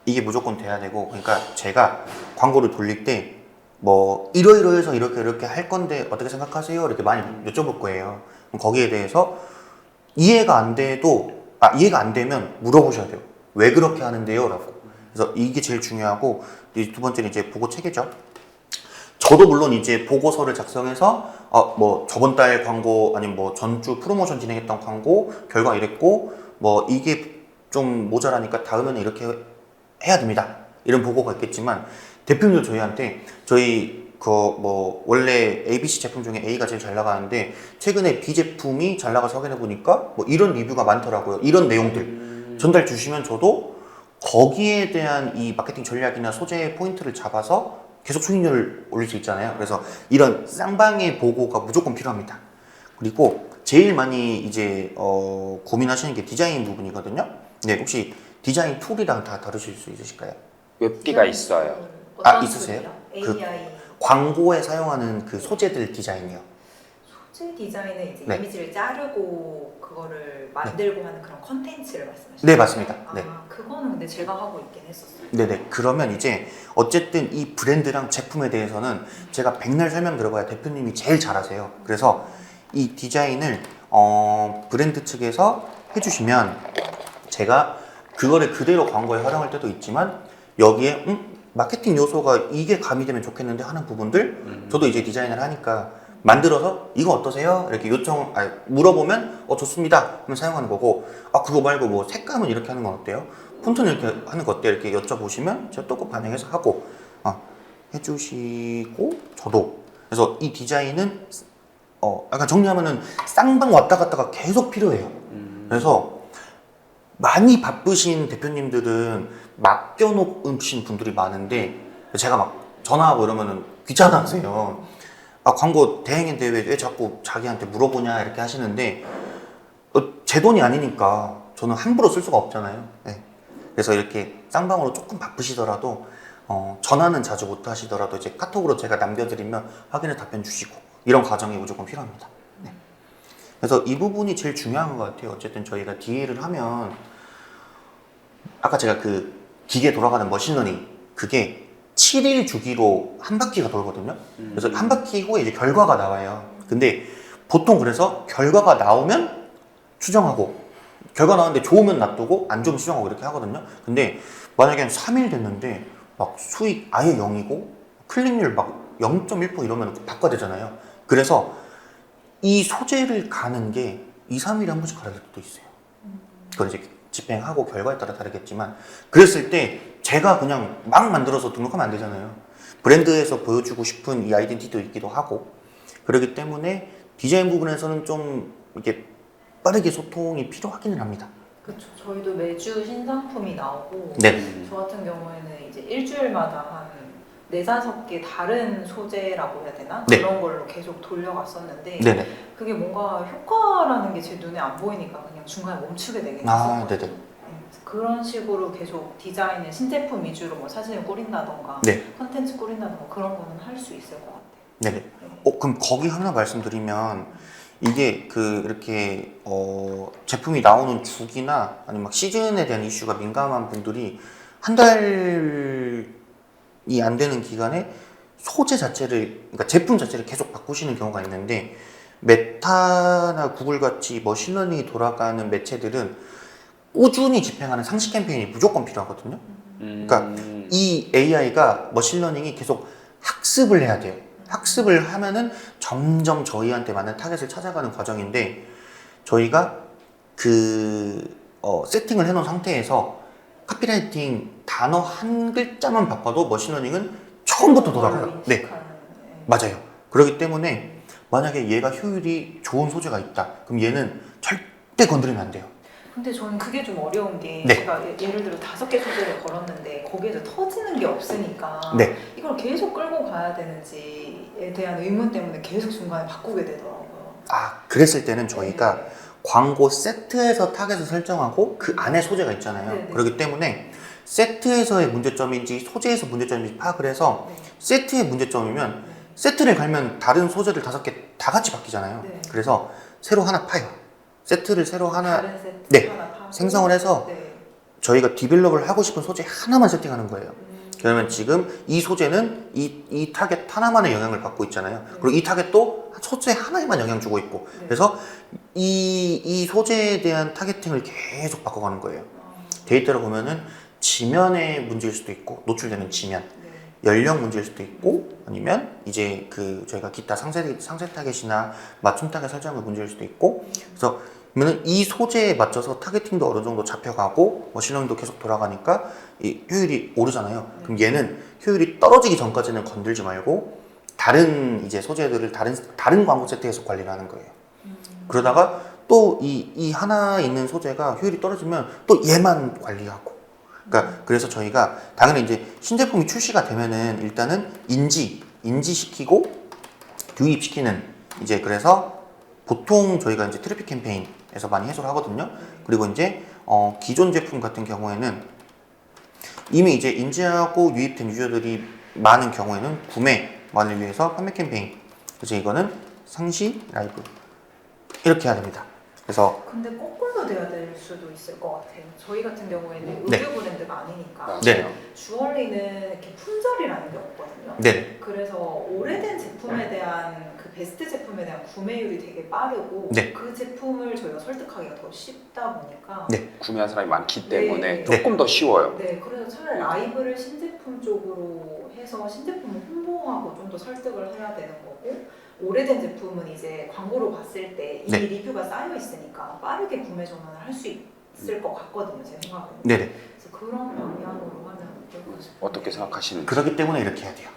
이게 무조건 돼야 되고, 그러니까 제가 광고를 돌릴 때 뭐 이러이러해서 이렇게 할 건데 어떻게 생각하세요? 이렇게 많이 여쭤볼 거예요. 그럼 거기에 대해서 이해가 안 되면 물어보셔야 돼요. 왜 그렇게 하는데요? 라고. 그래서 이게 제일 중요하고, 두 번째는 이제 보고 체계죠. 저도 물론 이제 보고서를 작성해서 뭐 저번 달 광고 아니면 뭐 전주 프로모션 진행했던 광고 결과 이랬고 뭐 이게 좀 모자라니까 다음에는 이렇게 해야 됩니다. 이런 보고가 있겠지만 대표님도 저희한테 저희 뭐 원래 ABC 제품 중에 A가 제일 잘 나가는데 최근에 B 제품이 잘 나가서 확인해 보니까 뭐 이런 리뷰가 많더라고요. 이런 내용들 전달 주시면 저도 거기에 대한 이 마케팅 전략이나 소재 포인트를 잡아서 계속 수익률을 올릴 수 있잖아요. 그래서 이런 쌍방의 보고가 무조건 필요합니다. 그리고 제일 많이 이제 고민하시는 게 디자인 부분이거든요. 네, 혹시 디자인 툴이랑 다 다루실 수 있으실까요? 웹디가 있어요. 어떤 있으세요? 툴이요? AI. 광고에 사용하는 그 소재들 디자인이요. 소재 디자인은 이제 네. 이미지를 자르고 그거를 만들고 하는 그런 컨텐츠를 말씀하시는 네, 맞습니다. 거예요? 네. 그거는 근데 제가 하고 있긴 했었어요. 네네. 그러면 이제 어쨌든 이 브랜드랑 제품에 대해서는 제가 백날 설명 들어봐야 대표님이 제일 잘하세요. 그래서 이 디자인을 브랜드 측에서 해주시면 제가 그거를 그대로 광고에 활용할 때도 있지만 여기에 마케팅 요소가 이게 가미되면 좋겠는데 하는 부분들 저도 이제 디자인을 하니까 만들어서 이거 어떠세요? 이렇게 물어보면 좋습니다. 그러면 사용하는 거고 그거 말고 뭐 색감은 이렇게 하는 건 어때요? 폰트는 이렇게 하는 거 어때요? 이렇게 여쭤보시면 제가 또 그 반영해서 하고 해주시고 저도 그래서 이 디자인은 약간 정리하면은 쌍방 왔다 갔다가 계속 필요해요. 그래서 많이 바쁘신 대표님들은 맡겨놓으신 분들이 많은데 제가 막 전화하고 이러면은 귀찮아하세요. 광고 대행인데 왜 자꾸 자기한테 물어보냐 이렇게 하시는데 제 돈이 아니니까 저는 함부로 쓸 수가 없잖아요. 네. 그래서 이렇게 쌍방으로 조금 바쁘시더라도 전화는 자주 못 하시더라도 이제 카톡으로 제가 남겨드리면 확인해 답변 주시고 이런 과정이 무조건 필요합니다. 네. 그래서 이 부분이 제일 중요한 것 같아요. 어쨌든 저희가 DA를 하면 아까 제가 그 기계 돌아가는 머신러닝 그게 7일 주기로 한 바퀴가 돌거든요. 그래서 한 바퀴 후에 이제 결과가 나와요. 근데 보통 그래서 결과가 나오면 추정하고 결과 나왔는데 좋으면 놔두고 안 좋으면 수정하고 이렇게 하거든요. 근데 만약에 한 3일 됐는데 막 수익 아예 0이고 클릭률 막 0.1% 이러면 바꿔야 되잖아요. 그래서 이 소재를 가는 게 2, 3일에 한 번씩 가야 될 때도 있어요. 그걸 이제 집행하고 결과에 따라 다르겠지만 그랬을 때 제가 그냥 막 만들어서 등록하면 안 되잖아요. 브랜드에서 보여주고 싶은 이 아이덴티티도 있기도 하고 그렇기 때문에 디자인 부분에서는 좀 이렇게 빠르게 소통이 필요하기는 합니다. 그렇죠. 저희도 매주 신상품이 나오고 네. 저 같은 경우에는 이제 일주일마다 한 4-5개 다른 소재라고 해야 되나? 네. 그런 걸로 계속 돌려갔었는데 네네. 그게 뭔가 효과라는 게 제 눈에 안 보이니까 그냥 중간에 멈추게 되긴 했었거든요. 네네. 그런 식으로 계속 디자인을 신제품 위주로 뭐 사진을 꾸린다던가 네. 컨텐츠 꾸린다던가 그런 거는 할 수 있을 것 같아요. 네네. 그럼 거기 하나 말씀드리면 이게 이렇게 제품이 나오는 주기나 아니면 막 시즌에 대한 이슈가 민감한 분들이 한 달이 안 되는 기간에 소재 자체를 그러니까 제품 자체를 계속 바꾸시는 경우가 있는데 메타나 구글 같이 머신러닝이 돌아가는 매체들은 꾸준히 집행하는 상시 캠페인이 무조건 필요하거든요. 그러니까 이 AI가 머신러닝이 계속 학습을 해야 돼요. 학습을 하면은 점점 저희한테 맞는 타겟을 찾아가는 과정인데 저희가 세팅을 해놓은 상태에서 카피라이팅 단어 한 글자만 바꿔도 머신러닝은 처음부터 돌아가요. 네, 맞아요. 그렇기 때문에 만약에 얘가 효율이 좋은 소재가 있다. 그럼 얘는 절대 건드리면 안 돼요. 근데 저는 그게 좀 어려운 게 네. 제가 예를 들어 5개 소재를 걸었는데 거기에서 터지는 게 없으니까 네. 이걸 계속 끌고 가야 되는지에 대한 의문 때문에 계속 중간에 바꾸게 되더라고요. 그랬을 때는 저희가 네. 광고 세트에서 타겟을 설정하고 그 안에 소재가 있잖아요. 네네. 그렇기 때문에 세트에서의 문제점인지 소재에서 문제점인지 파악을 해서 네. 세트의 문제점이면 네. 세트를 갈면 다른 소재를 5개 다 같이 바뀌잖아요. 네. 그래서 새로 하나 파요. 세트를 새로 하나 다른 세트 네. 하나 파고 생성을 해서 네. 저희가 디벨롭을 하고 싶은 소재 하나만 세팅하는 거예요. 그러면 지금 이 소재는 이 타겟 하나만의 영향을 받고 있잖아요. 네. 그리고 이 타겟도 소재 하나에만 영향 주고 있고 네. 그래서 이 소재에 대한 타겟팅을 계속 바꿔가는 거예요. 아, 데이터를 보면은 지면의 문제일 수도 있고 노출되는 지면 네. 연령 문제일 수도 있고 아니면 이제 저희가 기타 상세 타겟이나 맞춤 타겟 설정의 문제일 수도 있고 그래서 그러면 이 소재에 맞춰서 타겟팅도 어느 정도 잡혀가고 머신러닝도 계속 돌아가니까 이 효율이 오르잖아요. 그럼 얘는 효율이 떨어지기 전까지는 건들지 말고 다른 이제 소재들을 다른 광고 세트에서 관리를 하는 거예요. 그러다가 또 이 하나 있는 소재가 효율이 떨어지면 또 얘만 관리하고 그러니까 그래서 저희가 당연히 이제 신제품이 출시가 되면은 일단은 인지시키고 유입시키는 이제 그래서 보통 저희가 이제 트래픽 캠페인에서 많이 해소를 하거든요. 그리고 이제 기존 제품 같은 경우에는 이미 이제 인지하고 유입된 유저들이 많은 경우에는 구매만을 위해서 판매 캠페인. 그래서 이거는 상시, 라이브 이렇게 해야 됩니다. 그래서 근데 거꾸로 돼야 될 수도 있을 것 같아요. 저희 같은 경우에는 네. 의류 브랜드가 아니니까 네. 주얼리는 이렇게 품절이라는 게 없거든요. 네, 그래서 오래된 제품에 대한 그 베스트 제품에 대한 구매율이 되게 빠르고 네. 그 제품을 저희가 설득하기가 더 쉽다 보니까 네. 구매한 사람이 많기 네. 때문에 조금 더 쉬워요. 네, 그래서 차라리 라이브를 신제품 쪽으로 해서 신제품을 홍보하고 좀 더 설득을 해야 되는 거고 오래된 제품은 이제 광고로 봤을 때 이미 네. 리뷰가 쌓여 있으니까 빠르게 구매 전환을 할 수 있을 것 같거든요, 제 생각에는. 네네. 그래서 그런 방향으로 하면 어떨까 싶어요. 어떻게 생각하시는지. 그러기 때문에 이렇게 해야 돼요.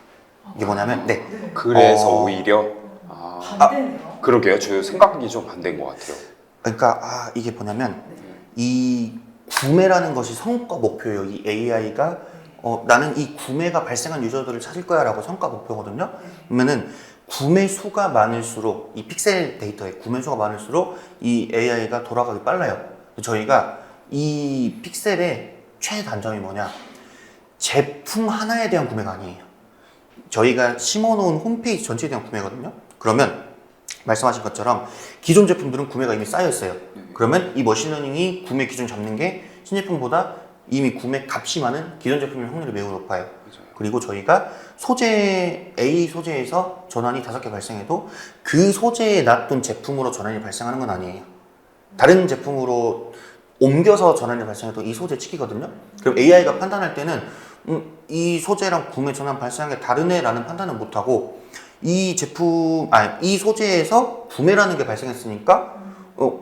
이게 뭐냐면, 네. 네. 그래서 어. 오히려 반대네요. 그러게요. 저 생각이 좀 반대인 것 같아요. 그러니까 이게 뭐냐면 네. 이 구매라는 것이 성과 목표예요. 이 AI가 나는 이 구매가 발생한 유저들을 찾을 거야 라고 성과 목표거든요. 그러면은 구매 수가 많을수록 이 픽셀 데이터의 구매 수가 많을수록 이 AI가 돌아가기 빨라요. 저희가 이 픽셀의 최단점이 뭐냐? 제품 하나에 대한 구매가 아니에요. 저희가 심어놓은 홈페이지 전체에 대한 구매거든요. 그러면 말씀하신 것처럼 기존 제품들은 구매가 이미 쌓여 있어요. 그러면 이 머신러닝이 구매 기준 잡는 게 신제품보다 이미 구매 값이 많은 기존 제품의 확률이 매우 높아요. 맞아요. 그리고 저희가 소재 A 소재에서 전환이 5개 발생해도 그 소재에 놔둔 제품으로 전환이 발생하는 건 아니에요. 다른 제품으로 옮겨서 전환이 발생해도 이 소재 찍히거든요. 그럼 AI가 판단할 때는 이 소재랑 구매 전환 발생한 게 다르네라는 판단을 못하고 이 소재에서 구매라는 게 발생했으니까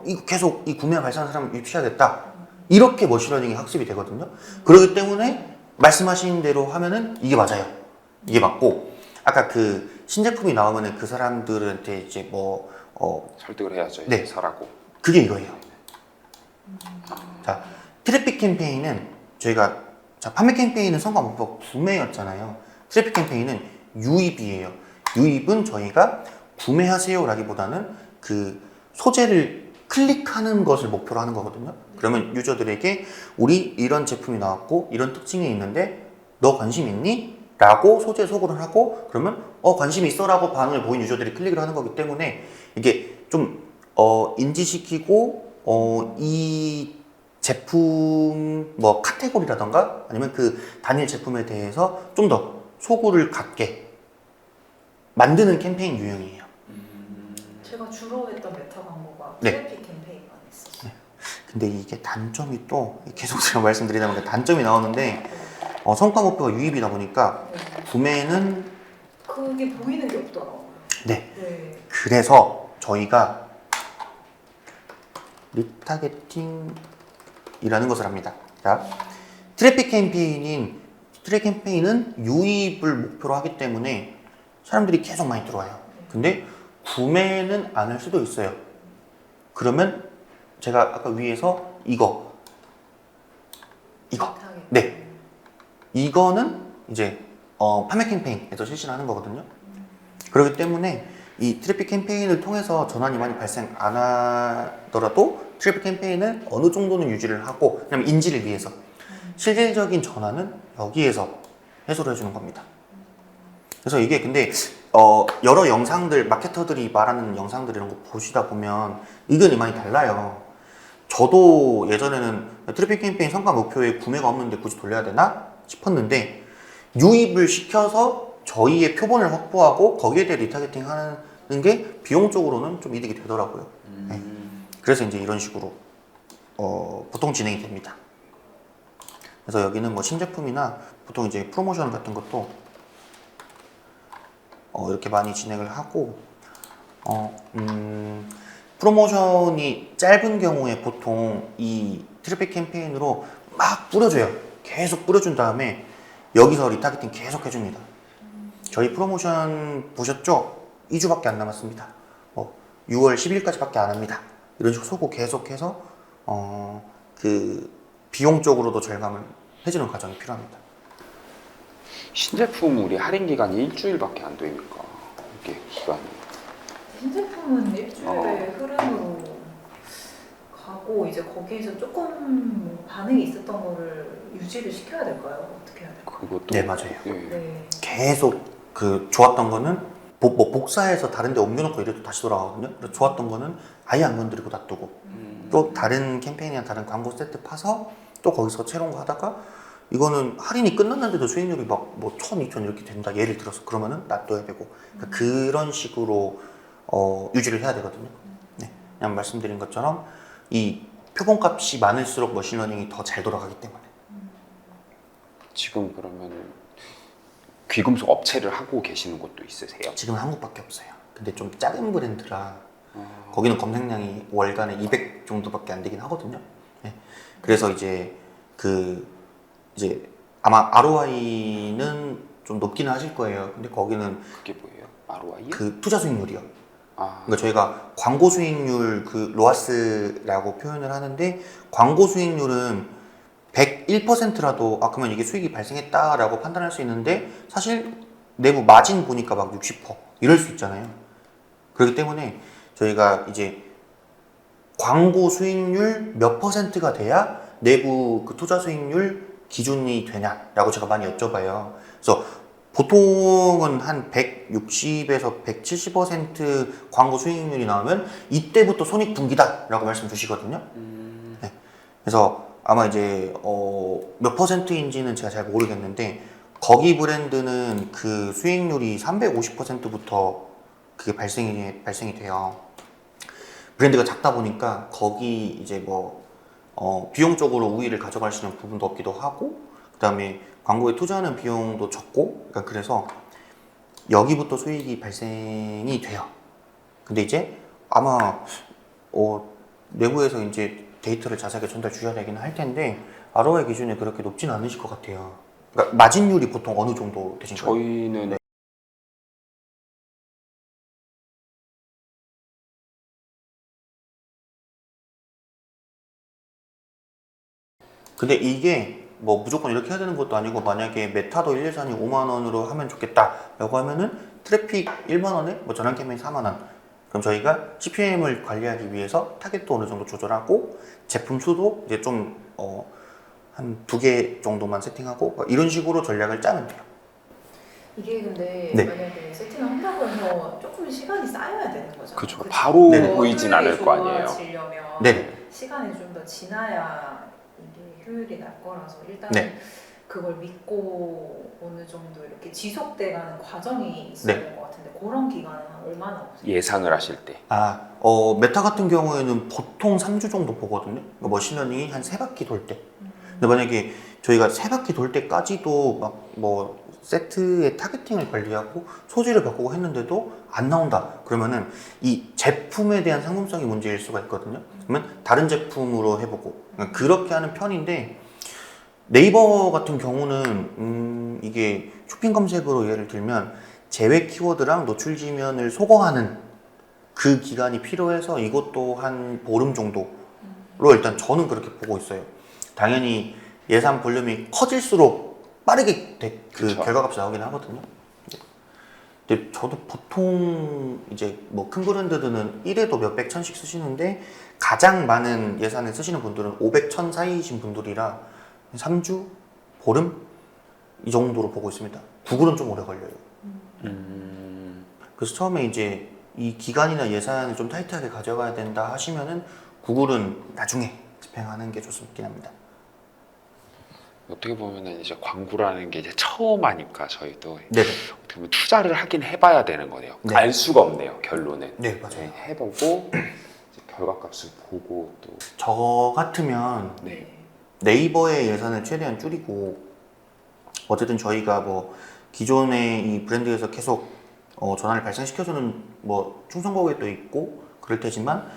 이거 계속 이 구매가 발생한 사람을 유치해야겠다. 이렇게 머신러닝이 학습이 되거든요. 그렇기 때문에 말씀하신 대로 하면은 이게 맞아요. 이게 맞고 아까 그 신제품이 나오면은 그 사람들한테 이제 설득을 해야죠. 네. 사라고. 그게 이거예요. 자, 트래픽 캠페인은 저희가 판매 캠페인은 성과 목표가 구매였잖아요. 트래픽 캠페인은 유입이에요. 유입은 저희가 구매하세요라기보다는 그 소재를 클릭하는 것을 목표로 하는 거거든요. 그러면 유저들에게 우리 이런 제품이 나왔고 이런 특징이 있는데 너 관심 있니? 라고 소재 소구를 하고 그러면 관심 있어 라고 반응을 보인 유저들이 클릭을 하는 거기 때문에 이게 좀 인지시키고 이 제품 카테고리라던가 아니면 그 단일 제품에 대해서 좀 더 소구를 갖게 만드는 캠페인 유형이에요. 제가 주로 했던 메타 광고가 네. 트래픽 캠페인만 했었어요. 근데 이게 단점이 또 계속 제가 말씀드리다 보니까 단점이 나오는데 성과 목표가 유입이다 보니까 구매는 그게 보이는 게 없더라고요. 네. 네. 그래서 저희가 리타게팅이라는 것을 합니다. 자, 트래픽 캠페인은 유입을 목표로 하기 때문에 사람들이 계속 많이 들어와요. 근데 구매는 안 할 수도 있어요. 그러면 제가 아까 위에서 이거 네, 이거는 이제 판매 캠페인에서 실시를 하는 거거든요. 그렇기 때문에 이 트래픽 캠페인을 통해서 전환이 많이 발생 안 하더라도 트래픽 캠페인을 어느 정도는 유지를 하고 왜냐면 인지를 위해서 실질적인 전환은 여기에서 해소를 해주는 겁니다. 그래서 이게 근데 여러 영상들 마케터들이 말하는 영상들 이런 거 보시다 보면 의견이 많이 달라요. 저도 예전에는 트래픽 캠페인 성과 목표에 구매가 없는데 굳이 돌려야 되나 싶었는데 유입을 시켜서 저희의 표본을 확보하고 거기에 대해 리타게팅 하는 게 비용적으로는 좀 이득이 되더라고요. 네. 그래서 이제 이런 식으로 보통 진행이 됩니다. 그래서 여기는 뭐 신제품이나 보통 이제 프로모션 같은 것도 이렇게 많이 진행을 하고 프로모션이 짧은 경우에 보통 이 트래픽 캠페인으로 막 뿌려줘요. 계속 뿌려준 다음에 여기서 리타게팅 계속 해줍니다. 저희 프로모션 보셨죠? 2주밖에 안 남았습니다. 6월 10일까지밖에 안 합니다. 이런 식으로 소고 계속해서 그 비용적으로도 절감을 해주는 과정이 필요합니다. 신제품 우리 할인 기간이 일주일밖에 안 되니까 이게 기간이. 신제품은 일주일의 흐름으로 가고 이제 거기에서 조금 반응이 있었던 거를 유지를 시켜야 될까요? 어떻게 해야 될까요? 그것도 네, 맞아요. 예. 네. 계속 그 좋았던 거는 뭐 복사해서 다른 데 옮겨놓고 이래도 다시 돌아가거든요. 그래서 좋았던 거는 아예 안 건드리고 놔두고 또 다른 캠페인이나 다른 광고 세트 파서 또 거기서 새로운 거 하다가 이거는 할인이 끝났는데도 수익률이 막 뭐 1000, 2000 이렇게 된다 예를 들어서 그러면은 놔둬야 되고 그러니까 그런 식으로 유지를 해야 되거든요. 네. 그냥 말씀드린 것처럼 이 표본값이 많을수록 머신러닝이 더 잘 돌아가기 때문에 지금 그러면 귀금속 업체를 하고 계시는 곳도 있으세요? 지금은 한국밖에 없어요. 근데 좀 작은 브랜드라 거기는 검색량이 월간에 200 정도밖에 안 되긴 하거든요. 네. 그래서 이제 이제 아마 ROI는 좀 높기는 하실 거예요. 근데 거기는 그게 뭐예요? ROI? 그 투자 수익률이요. 아, 그러니까 저희가 광고 수익률 그 로아스라고 표현을 하는데 광고 수익률은 101%라도 그러면 이게 수익이 발생했다라고 판단할 수 있는데 사실 내부 마진 보니까 막 60% 이럴 수 있잖아요. 그렇기 때문에 저희가 이제 광고 수익률 몇 %가 돼야 내부 그 투자 수익률 기준이 되냐라고 제가 많이 여쭤봐요. 그래서 보통은 한 160에서 170% 광고 수익률이 나오면 이때부터 손익분기다라고 말씀 주시거든요. 네. 그래서 아마 이제 몇 %인지는 제가 잘 모르겠는데 거기 브랜드는 그 수익률이 350%부터 그게 발생이 돼요. 브랜드가 작다 보니까 거기 이제 뭐 비용적으로 우위를 가져갈 수 있는 부분도 없기도 하고 그다음에 광고에 투자하는 비용도 적고 그러니까 그래서 여기부터 수익이 발생이 돼요. 근데 이제 아마 내부에서 이제 데이터를 자세하게 전달 주셔야 되긴 할 텐데 ROI 기준이 그렇게 높진 않으실 것 같아요. 그러니까 마진율이 보통 어느 정도 되신가요? 저희는 네. 근데 이게 뭐 무조건 이렇게 해야 되는 것도 아니고 만약에 메타도 1예산이 5만 원으로 하면 좋겠다라고 하면은 트래픽 1만 원에 뭐 전환 캠페인 4만 원. 그럼 저희가 CPM을 관리하기 위해서 타겟도 어느 정도 조절하고 제품 수도 이제 좀 한 2개 정도만 세팅하고 뭐 이런 식으로 전략을 짜면 돼요. 이게 근데 네. 만약에 세팅을 한다고 해서 조금 시간이 쌓여야 되는 거잖아요. 그죠. 그쵸? 바로 네네. 보이진 않을 거 아니에요. 좋아지려면 네. 시간이 좀 더 지나야 이게 효율이 날 거라서 일단 네. 그걸 믿고 어느 정도 이렇게 지속돼가는 과정이 있어야 네. 될 것 같은데 그런 기간은 얼마나 없어요? 예상을 하실 때 메타 같은 경우에는 보통 3주 정도 보거든요. 그러니까 머신러닝이 한 3바퀴 돌 때. 근데 만약에 저희가 3바퀴 돌 때까지도 막 뭐 세트의 타겟팅을 관리하고 소지를 바꾸고 했는데도 안 나온다. 그러면은 이 제품에 대한 상품성이 문제일 수가 있거든요. 그러면 다른 제품으로 해보고 그렇게 하는 편인데 네이버 같은 경우는 이게 쇼핑 검색으로 예를 들면 제외 키워드랑 노출 지면을 소거하는 그 기간이 필요해서 이것도 한 보름 정도로 일단 저는 그렇게 보고 있어요. 당연히 예산 볼륨이 커질수록 빠르게 그 그쵸. 결과값이 나오긴 하거든요. 근데 저도 보통 이제 뭐 큰 브랜드들은 1회도 몇백 천씩 쓰시는데 가장 많은 예산을 쓰시는 분들은 500, 1000 사이이신 분들이라 3주? 보름? 이 정도로 보고 있습니다. 구글은 좀 오래 걸려요. 그래서 처음에 이제 이 기간이나 예산을 좀 타이트하게 가져가야 된다 하시면은 구글은 나중에 집행하는 게 좋습니다 합니다. 어떻게 보면은 이제 광고라는 게 이제 처음 하니까 저희도 네, 어떻게 보면 투자를 하긴 해봐야 되는 거네요. 네. 알 수가 없네요. 결론은. 네 맞아요. 네, 해보고 이제 결과값을 보고 또 저 같으면 네. 네이버의 예산을 최대한 줄이고 어쨌든 저희가 뭐 기존의 이 브랜드에서 계속 전환을 발생시켜주는 뭐 충성 고객도 있고 그럴 테지만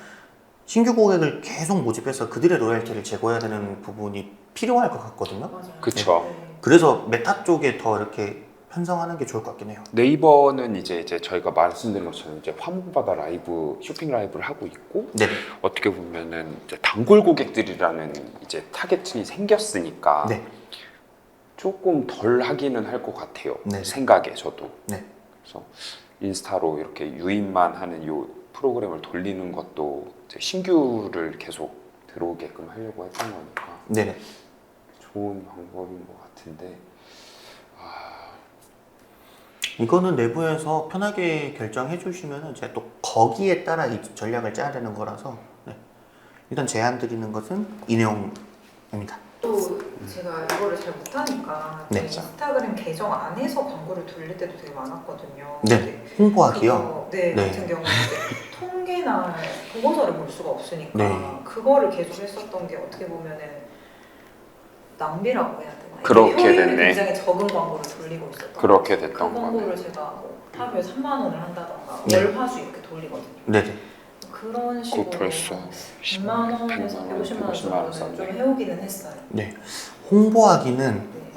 신규 고객을 계속 모집해서 그들의 로열티를 제고해야 되는 부분이 필요할 것 같거든요. 맞아요. 그쵸. 네. 그래서 메타 쪽에 더 이렇게 편성하는 게 좋을 것 같긴 해요. 네이버는 이제 저희가 말씀드린 것처럼 이제 화물바다 라이브 쇼핑 라이브를 하고 있고 네, 어떻게 보면은 이제 단골 고객들이라는 이제 타겟층이 생겼으니까 네, 조금 덜 하기는 할 것 같아요. 네. 생각에 저도. 네, 그래서 인스타로 이렇게 유입만 하는 요 프로그램을 돌리는 것도 이제 신규를 계속 들어오게끔 하려고 했던 거니까 네. 좋은 방법인 것 같은데 이거는 내부에서 편하게 결정해 주시면 이제 또 거기에 따라 이 전략을 짜야 되는 거라서 네. 일단 제안 드리는 것은 이 내용입니다. 또 제가 이거를 잘 못하니까 네. 저희 인스타그램 계정 안에서 광고를 돌릴 때도 되게 많았거든요. 네, 근데 홍보하기요. 그거, 네, 네. 같은 경우는 이제 통계나 보고서를 볼 수가 없으니까 네. 그거를 계속 했었던 게 어떻게 보면은 낭비라고 해야 되나? 그렇게 효율이 됐네. 굉장히 적은 광고를 돌리고 있었던 그렇게 그 됐던 거네. 광고를 제가 뭐 하루에 3만 원을 한다던가 네. 월, 화, 수 이렇게 돌리거든요. 네네. 그런 그 식으로 벌써 10만 원에서 150만 원 150만 원 정도는 좀 썼네. 해오기는 했어요. 네. 홍보하기는 네.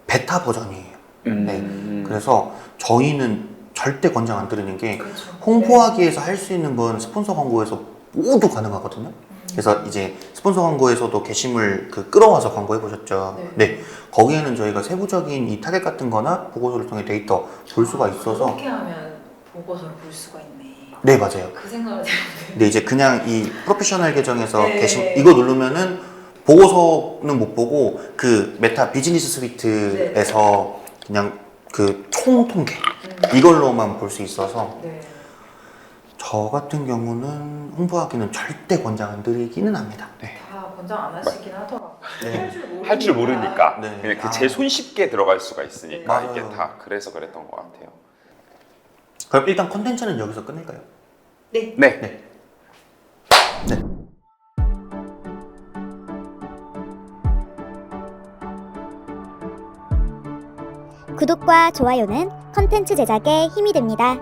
베타 버전이에요. 음. 그래서 저희는 절대 권장 안 드리는 게 그렇죠. 홍보하기에서 할 수 있는 건 스폰서 광고에서 모두 가능하거든요. 그래서 이제 스폰서 광고에서도 게시물 끌어와서 광고해 보셨죠? 네. 네. 거기에는 저희가 세부적인 이 타겟 같은 거나 보고서를 통해 데이터 볼 수가 있어서 그렇게 하면 보고서를 볼 수가 있네. 네, 맞아요. 그 생각을 잘못했는데. 근데 이제 그냥 이 프로페셔널 계정에서 네. 이거 누르면은 보고서는 못 보고 그 메타 비즈니스 스위트에서 그냥 그 총 통계 이걸로만 볼 수 있어서 네. 저 같은 경우는 홍보하기는 절대 권장 안 드리기는 합니다. 네. 다 권장 안 하시긴 하더라고요. 네. 할 줄 모르니까 네. 그냥 아. 제 손쉽게 들어갈 수가 있으니까 네. 이게 맞아요. 다 그래서 그랬던 것 같아요. 그럼 일단 컨텐츠는 여기서 끝낼까요? 네. 네. 네. 구독과 좋아요는 컨텐츠 제작에 힘이 됩니다.